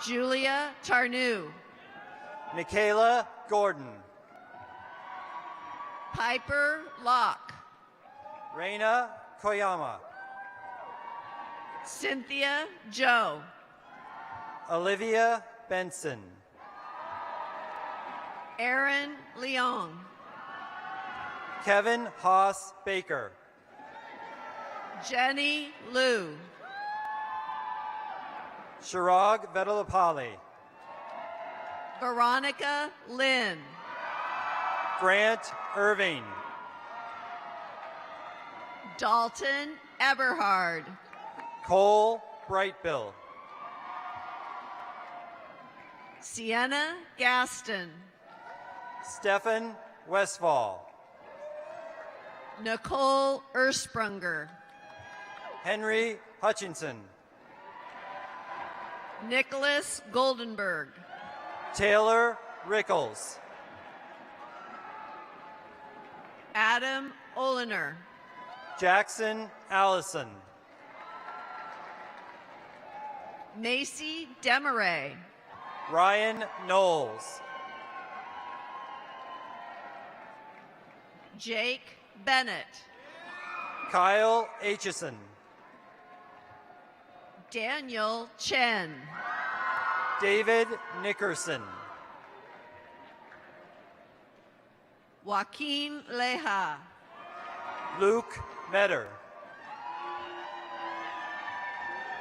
Julia Tarnew. Michaela Gordon. Piper Locke. Reina Koyama. Cynthia Joe. Olivia Benson. Aaron Leong. Kevin Haas Baker. Jenny Liu. Shirag Vedalapalli. Veronica Lynn. Grant Irving. Dalton Eberhard. Cole Brightbill. Sienna Gaston. Stefan Westfall. Nicole Ersprunger. Henry Hutchinson. Nicholas Goldenberg. Taylor Rickles. Adam Oliner. Jackson Allison. Macy Demaray. Ryan Knowles. Jake Bennett. Kyle Aitchison. Daniel Chen. David Nickerson. Joaquin Leja. Luke Metter.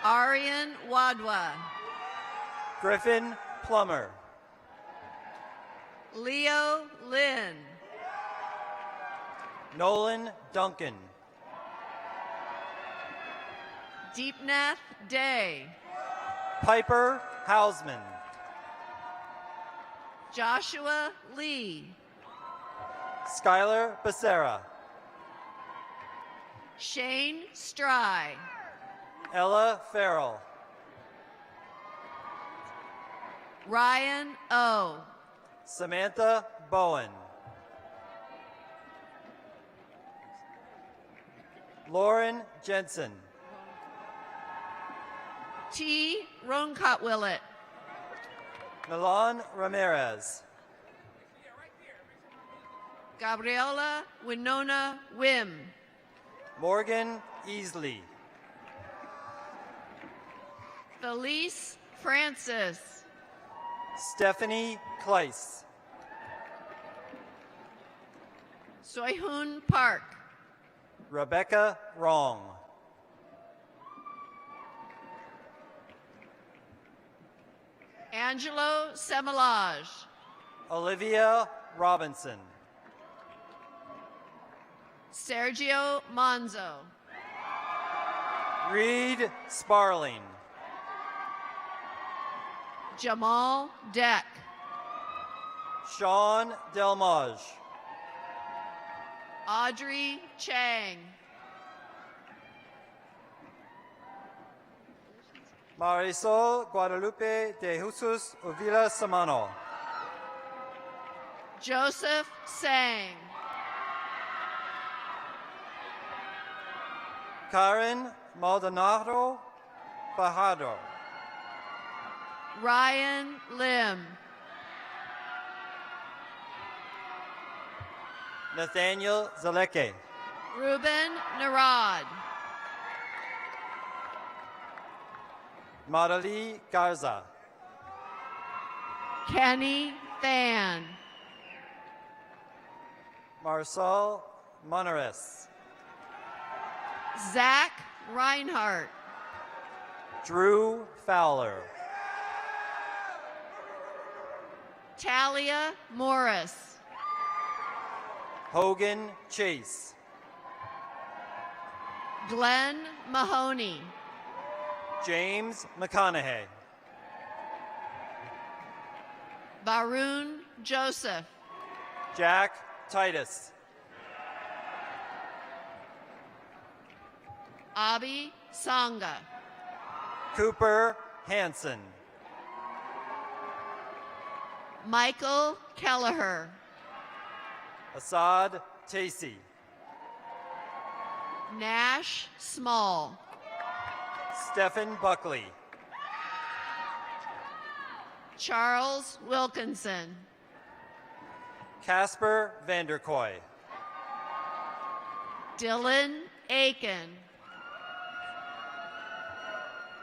Arian Wadwa. Griffin Plummer. Leo Lynn. Nolan Duncan. Deepnath Day. Piper Hausman. Joshua Lee. Skylar Becerra. Shane Stry. Ella Farrell. Ryan O. Samantha Bowen. Lauren Jensen. T. Roncott-Willett. Milan Ramirez. Gabriela Winona Wim. Morgan Easley. Felice Francis. Stephanie Kleiss. Soyhoon Park. Rebecca Wrong. Angelo Semelage. Olivia Robinson. Sergio Monzo. Reed Sparling. Jamal Deck. Sean Delmage. Audrey Chang. Marisol Guadalupe de Jesus Uvila Samano. Joseph Sang. Karen Maldonado Fajardo. Ryan Lim. Nathaniel Zaleke. Ruben Narad. Madali Garza. Kenny Fan. Marcel Monares. Zach Reinhardt. Drew Fowler. Talia Morris. Hogan Chase. Glenn Mahoney. James McConaughey. Baroon Joseph. Jack Titus. Abi Sanga. Cooper Hansen. Michael Kelleher. Assad Tacey. Nash Small. Stephen Buckley. Charles Wilkinson. Casper Vanderkoy. Dylan Aiken.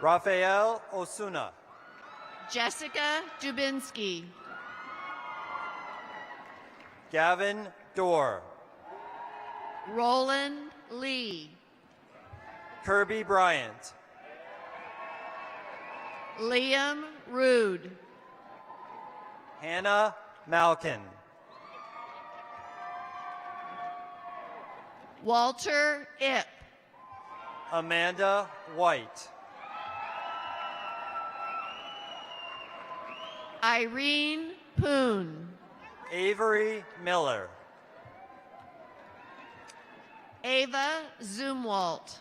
Rafael Osuna. Jessica Dubinsky. Gavin Dorr. Roland Lee. Kirby Bryant. Liam Rude. Hannah Malkin. Walter Ip. Amanda White. Irene Poon. Avery Miller. Ava Zumwalt.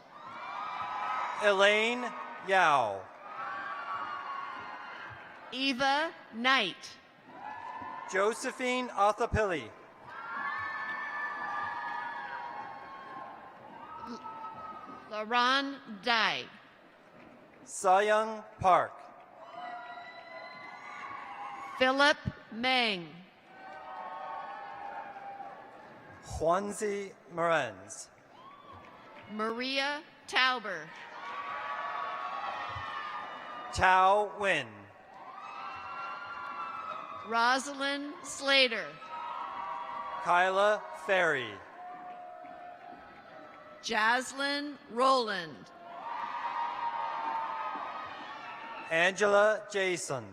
Elaine Yao. Eva Knight. Josephine Othapilli. Laron Dai. Sayang Park. Philip Meng. Juanzi Morenz. Maria Tauber. Tao Win. Rosalind Slater. Kyla Ferry. Jaslyn Roland. Angela Jason.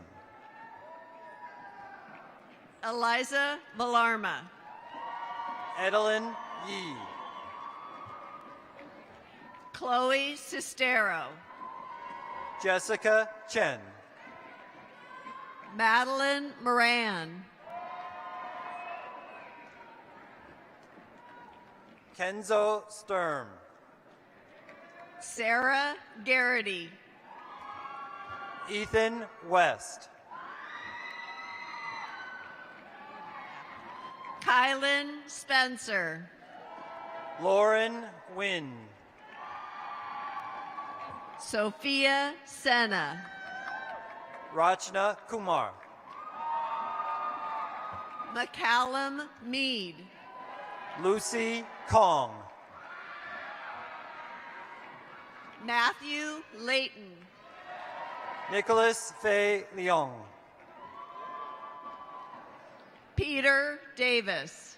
Eliza Villarma. Edelyn Yee. Chloe Sistero. Jessica Chen. Madeline Moran. Kenzo Sturm. Sarah Garrity. Ethan West. Kylan Spencer. Lauren Wynn. Sophia Senna. Rachna Kumar. McCallum Mead. Lucy Kong. Matthew Layton. Nicholas Fei Leong. Peter Davis.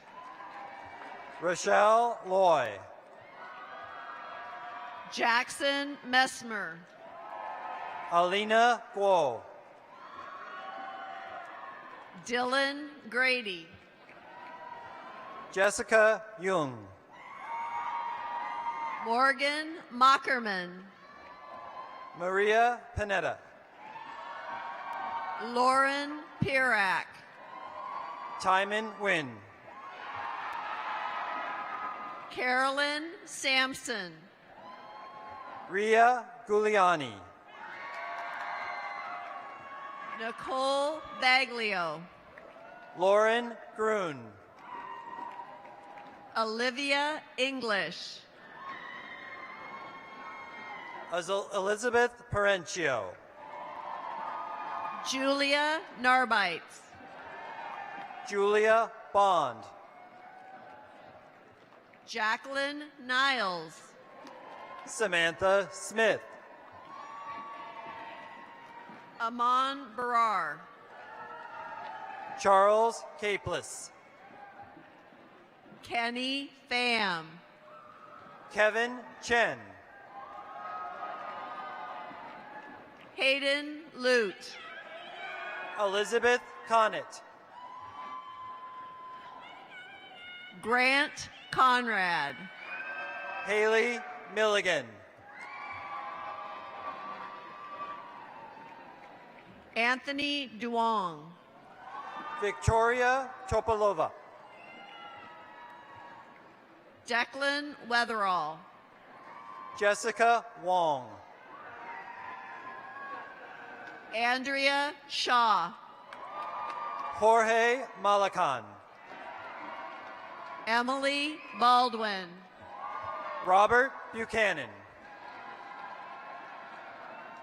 Rochelle Loy. Jackson Messmer. Alina Guo. Dylan Grady. Jessica Jung. Morgan Mockerman. Maria Panetta. Lauren Pirak. Timon Wynn. Carolyn Sampson. Ria Giuliani. Nicole Baglio. Lauren Grun. Olivia English. Elizabeth Perencio. Julia Narbites. Julia Bond. Jacqueline Niles. Samantha Smith. Amon Barar. Charles Capeless. Kenny Pham. Kevin Chen. Hayden Lute. Elizabeth Connett. Grant Conrad. Haley Milligan. Anthony Duong. Victoria Topolova. Declan Weatherall. Jessica Wong. Andrea Shaw. Jorge Malacan. Emily Baldwin. Robert Buchanan.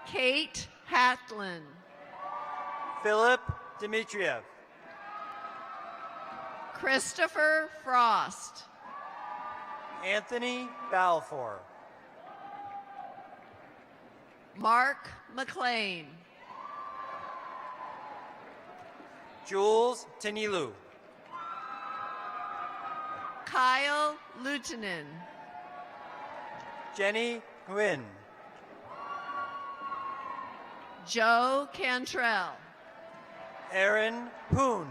Kate Hatlin. Philip Dmitriev. Christopher Frost. Anthony Balfour. Mark McLean. Jules Tinilu. Kyle Lutonen. Jenny Nguyen. Joe Cantrell. Aaron Poon.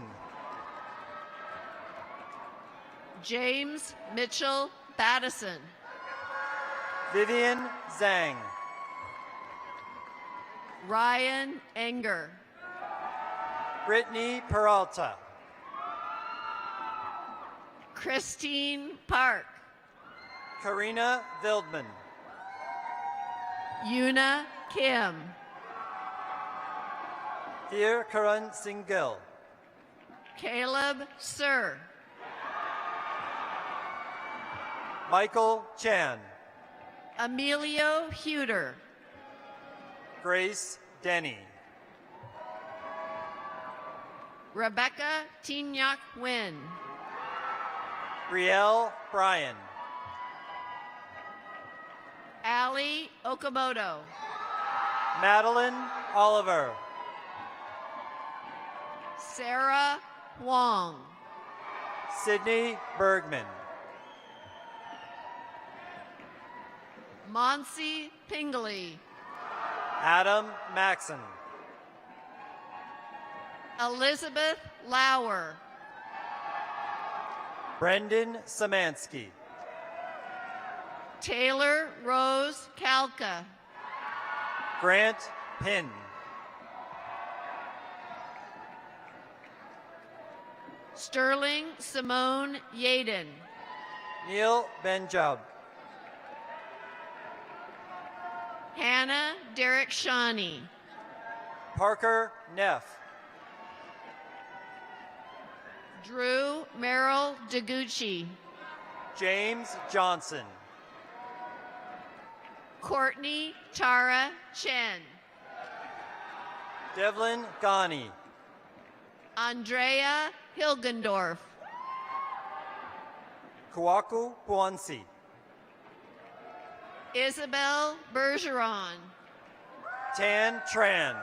James Mitchell Battison. Vivian Zhang. Ryan Enger. Brittany Peralta. Christine Park. Karina Vildman. Yuna Kim. Dear Karan Singhil. Caleb Sir. Michael Chan. Emilio Huter. Grace Denny. Rebecca Tignac Wynn. Brielle Bryan. Allie Okamoto. Madeline Oliver. Sarah Huang. Sydney Bergman. Monsi Pingley. Adam Maxon. Elizabeth Lauer. Brendan Samansky. Taylor Rose Kalka. Grant Pinn. Sterling Simone Yaden. Neil Benjab. Hannah Derek Shawnee. Parker Neff. Drew Merrill Degucci. James Johnson. Courtney Tara Chen. Devlin Ghani. Andrea Hilgendorf. Kwaku Puansi. Isabel Bergeron. Tan Tran.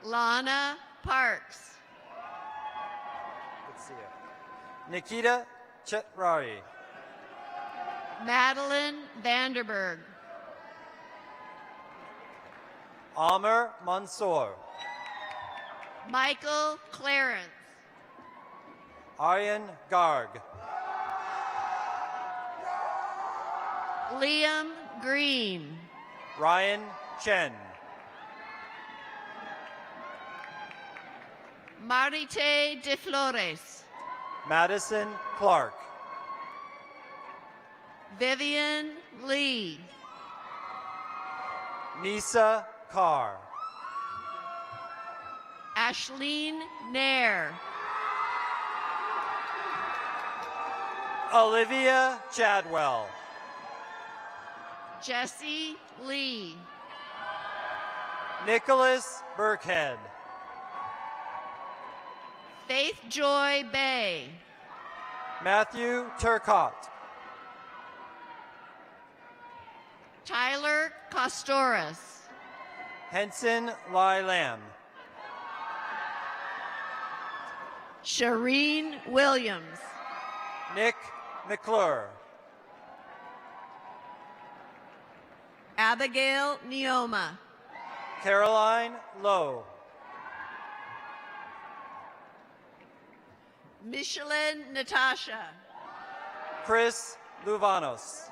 Lana Parks. Good to see you. Nikita Chetrari. Madeline Vanderberg. Amr Mansour. Michael Clarence. Aryan Garg. Liam Green. Ryan Chen. Marite de Flores. Madison Clark. Vivian Lee. Nisa Carr. Ashleen Nair. Olivia Chadwell. Jesse Lee. Nicholas Burkhead. Faith Joy Bay. Matthew Turcott. Tyler Costoris. Henson Lai Lam. Shireen Williams. Nick McClure. Abigail Neoma. Caroline Lowe. Michelin Natasha. Chris Luvanos.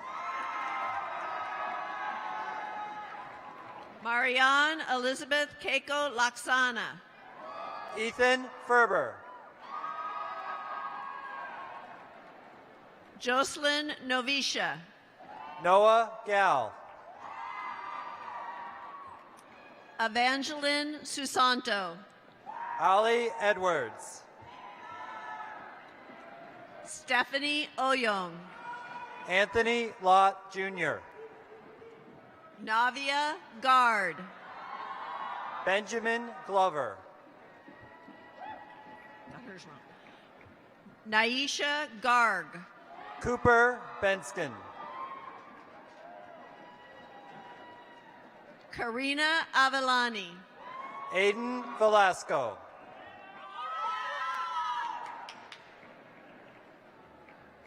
Marianne Elizabeth Keiko Laksana. Ethan Ferber. Jocelyn Novisha. Noah Gal. Evangeline Susanto. Ali Edwards. Stephanie Oyong. Anthony Lott Jr. Navia Gard. Benjamin Glover. Naisha Garg. Cooper Benskin. Karina Avelani. Aiden Velasco.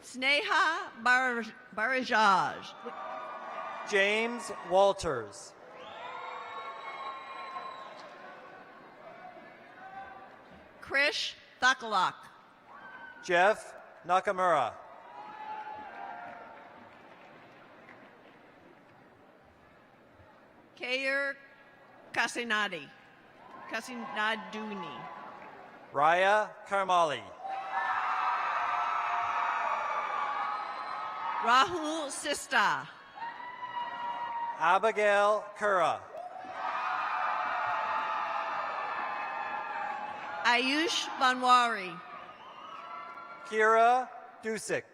Sneha Barajaj. James Walters. Krish Thakalak. Jeff Nakamura. Kayer Kasinadi. Kasinaduni. Raya Karmali. Rahul Sista. Abigail Kura. Ayush Banwari. Kira Dusik.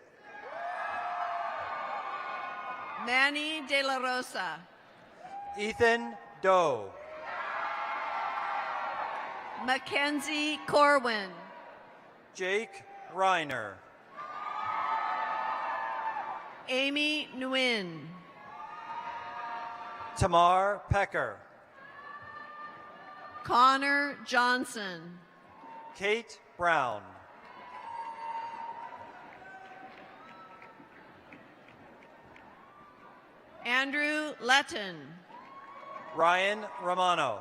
Manny De La Rosa. Ethan Doe. Mackenzie Corwin. Jake Reiner. Amy Nguyen. Tamar Pecker. Connor Johnson. Kate Brown. Andrew Letton. Ryan Romano.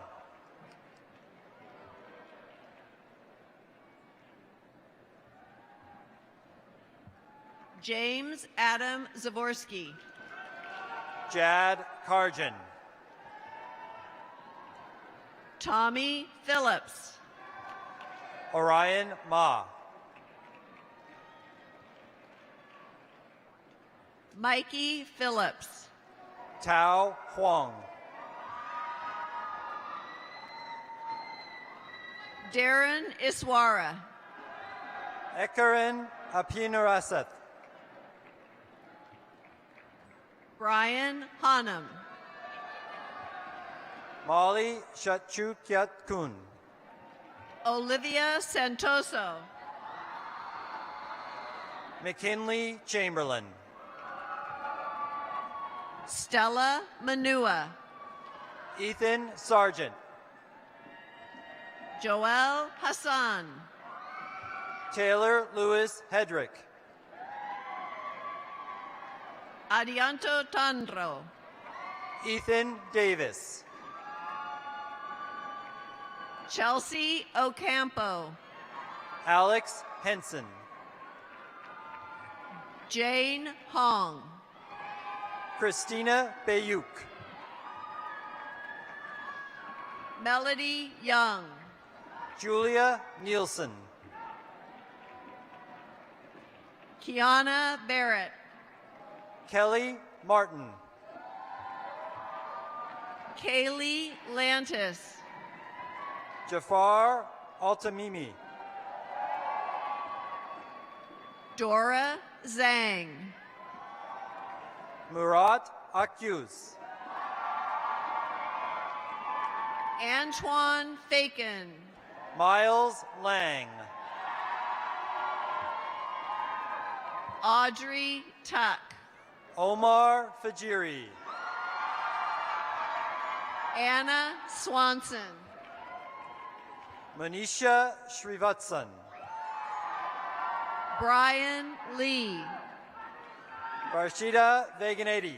James Adam Zavorsky. Jad Karjan. Tommy Phillips. Orion Ma. Mikey Phillips. Tao Huang. Darren Iswara. Ekarin Apinaraseth. Brian Hanum. Molly Shachukyat Kun. Olivia Santoso. McKinley Chamberlain. Stella Manua. Ethan Sargent. Joel Hassan. Taylor Lewis Hedrick. Adianto Tandro. Ethan Davis. Chelsea Ocampo. Alex Henson. Jane Hong. Christina Bayuk. Melody Young. Julia Nielsen. Kiana Barrett. Kelly Martin. Kaylee Lantis. Jafar Altamimi. Dora Zhang. Murat Akyuz. Antoine Fakin. Miles Lang. Audrey Tuck. Omar Fajiri. Anna Swanson. Manisha Srivatsan. Brian Lee. Varshita Veganati.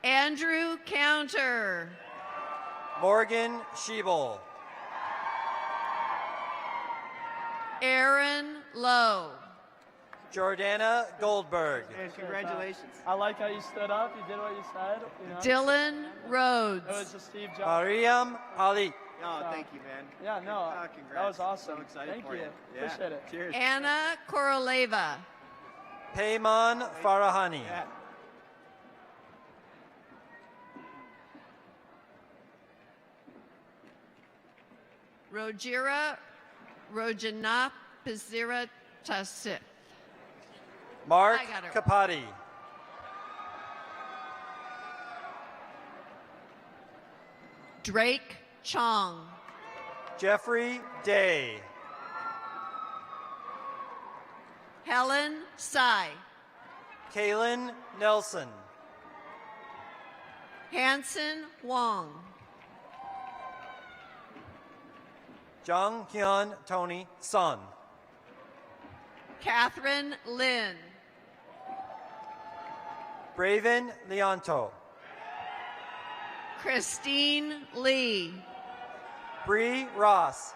Andrew Counter. Morgan Schiebel. Aaron Lowe. Jordana Goldberg. Congratulations. I like how you stood up. You did what you said. You know? Dylan Rhodes. It was a Steve Jobs. Mariam Ali. Oh, thank you, man. Yeah, no, Congrats. that was awesome. So excited Thank for you. Yeah. Appreciate it. Cheers. Anna Koroleva. Payman Farahani. Yeah. Rojira Rojana Pizira Tasif. Mark I got it. Kapati. Drake Chong. Jeffrey Day. Helen Tsai. Kaylin Nelson. Hanson Wong. Jung Hyun Tony Son. Catherine Lin. Braven Leonto. Christine Lee. Bree Ross.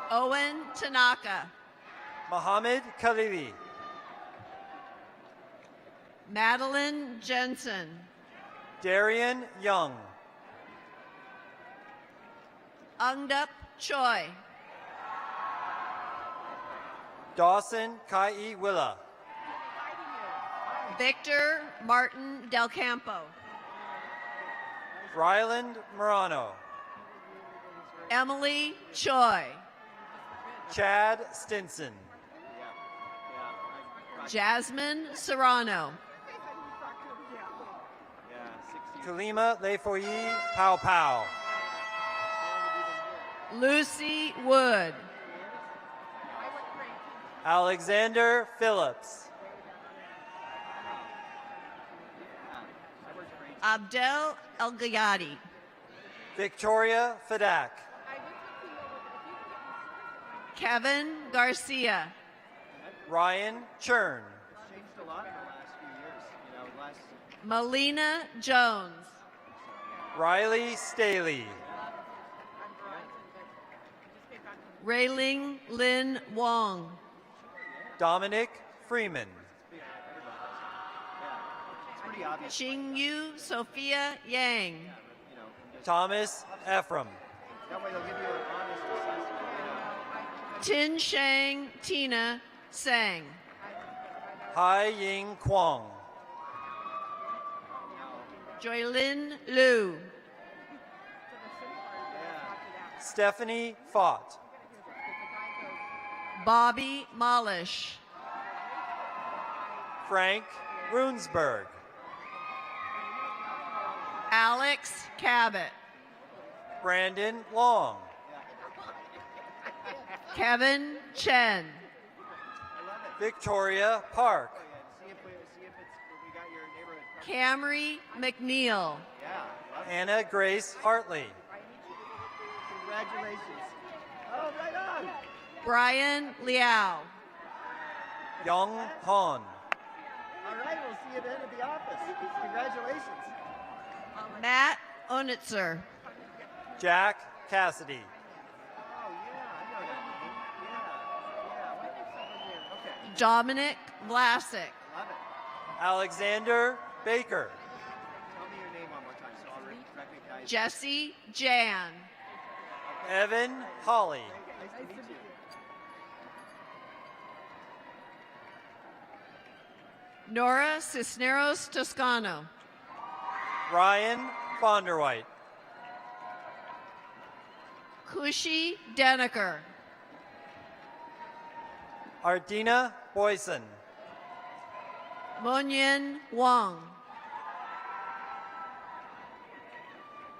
Owen Tanaka. Mohammed Khalili. Madeline Jensen. Darian Young. Ungdup Choi. Dawson Kai Willa. Victor Martin Del Campo. Ryland Morano. Emily Choi. Chad Stinson. Jasmine Serrano. Kalima Lefoyi Pow Pow. Lucy Wood. Alexander Phillips. Abdel El Gayadi. Victoria Fadak. Kevin Garcia. Ryan Churn. Changed a lot in the last few years. You know, last Melina Jones. Riley Staley. Railing Lin Wong. Dominic Freeman. it's pretty obvious. Qingyu Sophia Yang. You know, just, Thomas Ephraim. that way they'll give you an honest assessment. Tin Shang Tina Sang. Hai Ying Kwong. Joylin Liu. Stephanie Fott. Bobby Molish. Frank Runsberg. Alex Cabot. Brandon Long. Kevin Chen. Victoria Park. See if we got your neighborhood. Camry McNeil. Yeah. Anna Grace Hartley. Congratulations. Oh, right on. Brian Liao. Young Han. All right, we'll see you then at the office. Congratulations. Matt Onitzer. Jack Cassidy. Oh, yeah, I know that name. Yeah. What is someone here? Okay, Dominic Vlasic. love it. Alexander Baker. Tell me your name one more time so I'll recognize you. Jesse Jan. Evan Holly. Nice to meet you. Nora Cisneros Toscano. Ryan Vonderwhite. Kushi Deniker. Ardina Boyson. Monyin Wang.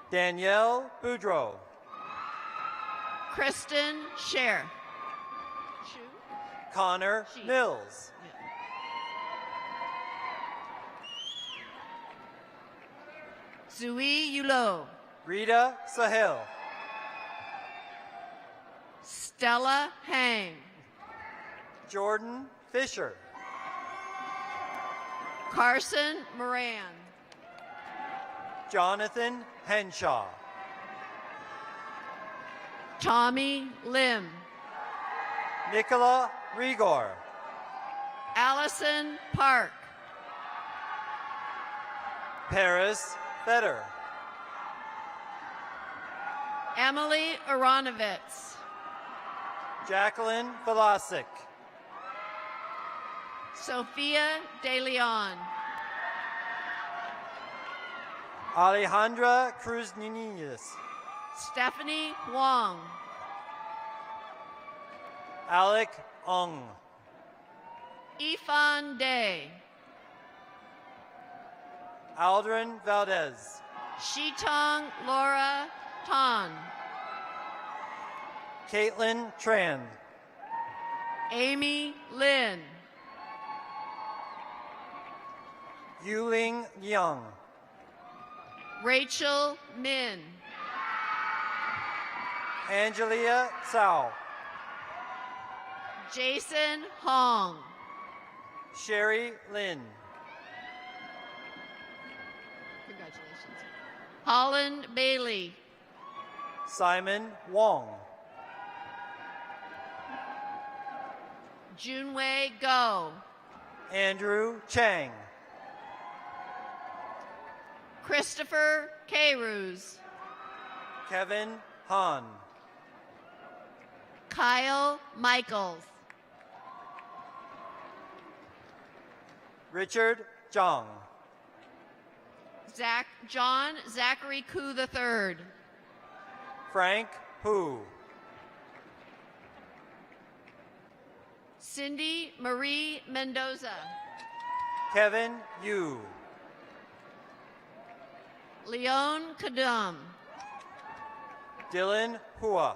Danielle Boudreau. Kristen Scher. Connor She. Mills. Zui Yulo. Rita Sahil. Stella Hang. Jordan Fisher. Carson Moran. Jonathan Henshaw. Tommy Lim. Nicola Rigor. Allison Park. Paris Fetter. Emily Aronovitz. Jacqueline Velasic. Sophia De Leon. Alejandra Cruz Nunez. Stephanie Wong. Alec Ong. Ifan Day. Aldrin Valdez. Shitong Laura Tan. Caitlin Tran. Amy Lin. Yuling Young. Rachel Min. Angelia Tsao. Jason Hong. Sherry Lin. Congratulations. Holland Bailey. Simon Wong. Junwei Go. Andrew Chang. Christopher Carews. Kevin Han. Kyle Michaels. Richard Zhang. John Zachary Koo III. Frank Hu. Cindy Marie Mendoza. Kevin Yu. Leon Kadum. Dylan Hua.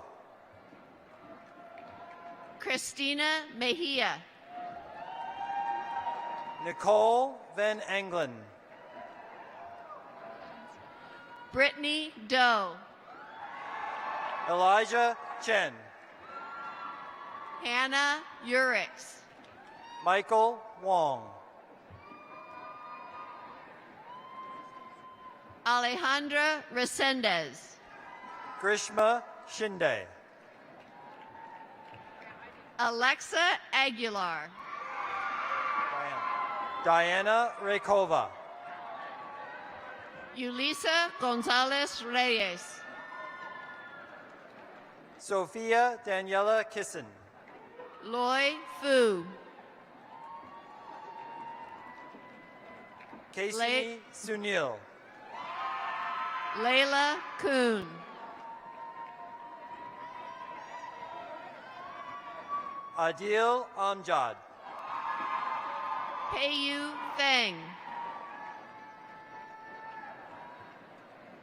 Christina Mejia. Nicole Van Engelen. Brittany Doe. Elijah Chen. Hannah Urix. Michael Wong. Alejandra Resendez. Grishma Shinde. Alexa Aguilar. Diana Rakova. Yulisa Gonzalez Reyes. Sophia Daniela Kissen. Loy Fu. Casey Sunil. Layla Kuhn. Adil Amjad. Peiyu Feng.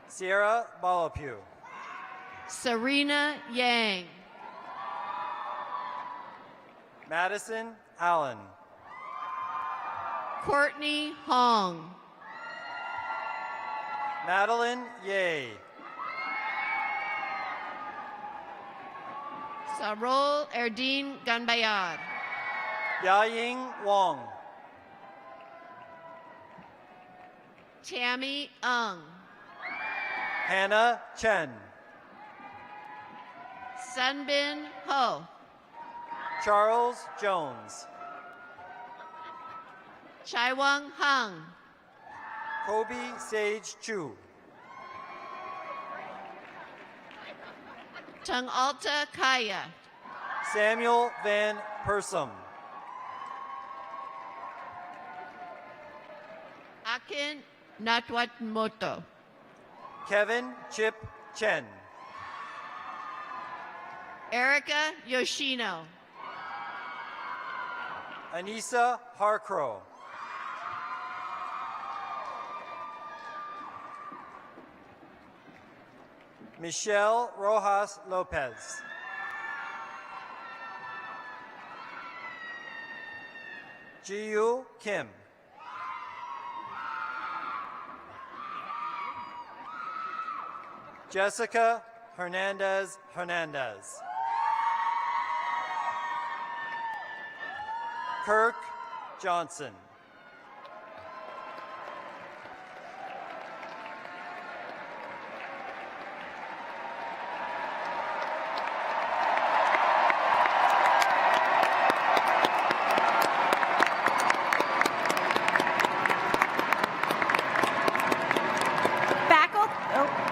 Sierra Balapu. Serena Yang. Madison Allen. Courtney Hong. Madeline Ye. Sarol Erdine Ganbayar. Yaying Wong. Tammy Ung, Hannah Chen, Sunbin Ho, Charles Jones, Chaiwang Hung, Kobe Sage Chu, Tung Alta Kaya, Samuel Van Persum, Akin Natwatmoto, Kevin Chip Chen, Erica Yoshino, Anissa Harcrow, Michelle Rojas Lopez, Jiyu Kim, Jessica Hernandez Hernandez, Kirk Johnson,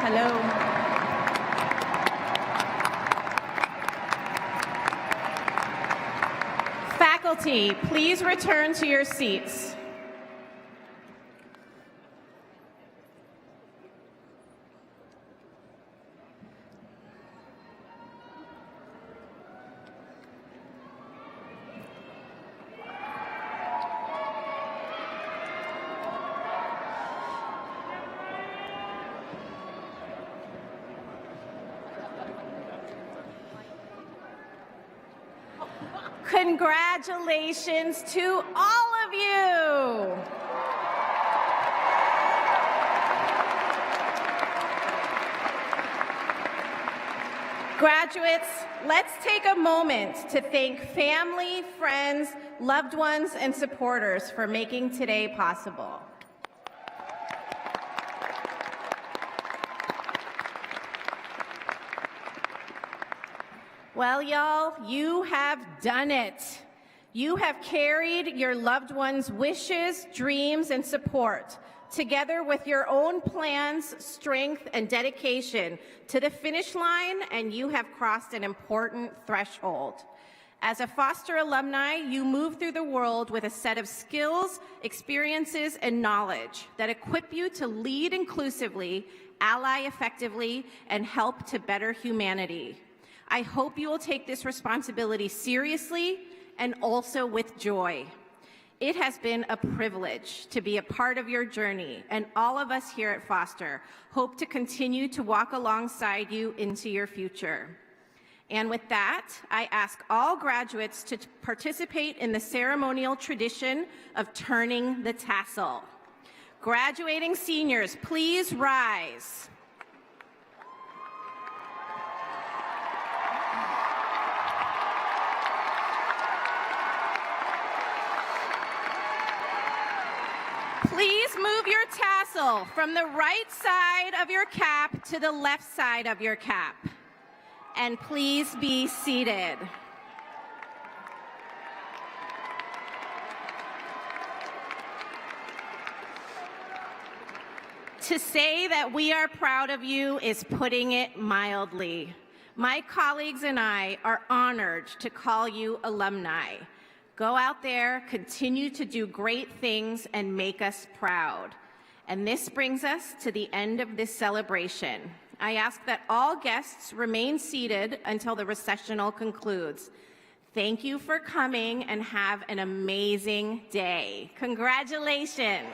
Hello. Faculty, please return to your seats. Congratulations to all of you. Graduates, let's take a moment to thank family, friends, loved ones, and supporters for making today possible. Well, y'all, you have done it. You have carried your loved ones' wishes, dreams, and support, together with your own plans, strength, and dedication to the finish line, and you have crossed an important threshold. As a Foster alumni, you move through the world with a set of skills, experiences, and knowledge that equip you to lead inclusively, ally effectively, and help to better humanity. I hope you will take this responsibility seriously and also with joy. It has been a privilege to be a part of your journey, and all of us here at Foster hope to continue to walk alongside you into your future. And with that, I ask all graduates to participate in the ceremonial tradition of turning the tassel. Graduating seniors, please rise. Please move your tassel from the right side of your cap to the left side of your cap. And please be seated. To say that we are proud of you is putting it mildly. My colleagues and I are honored to call you alumni. Go out there, continue to do great things, and make us proud. And this brings us to the end of this celebration. I ask that all guests remain seated until the recessional concludes. Thank you for coming and have an amazing day. Congratulations.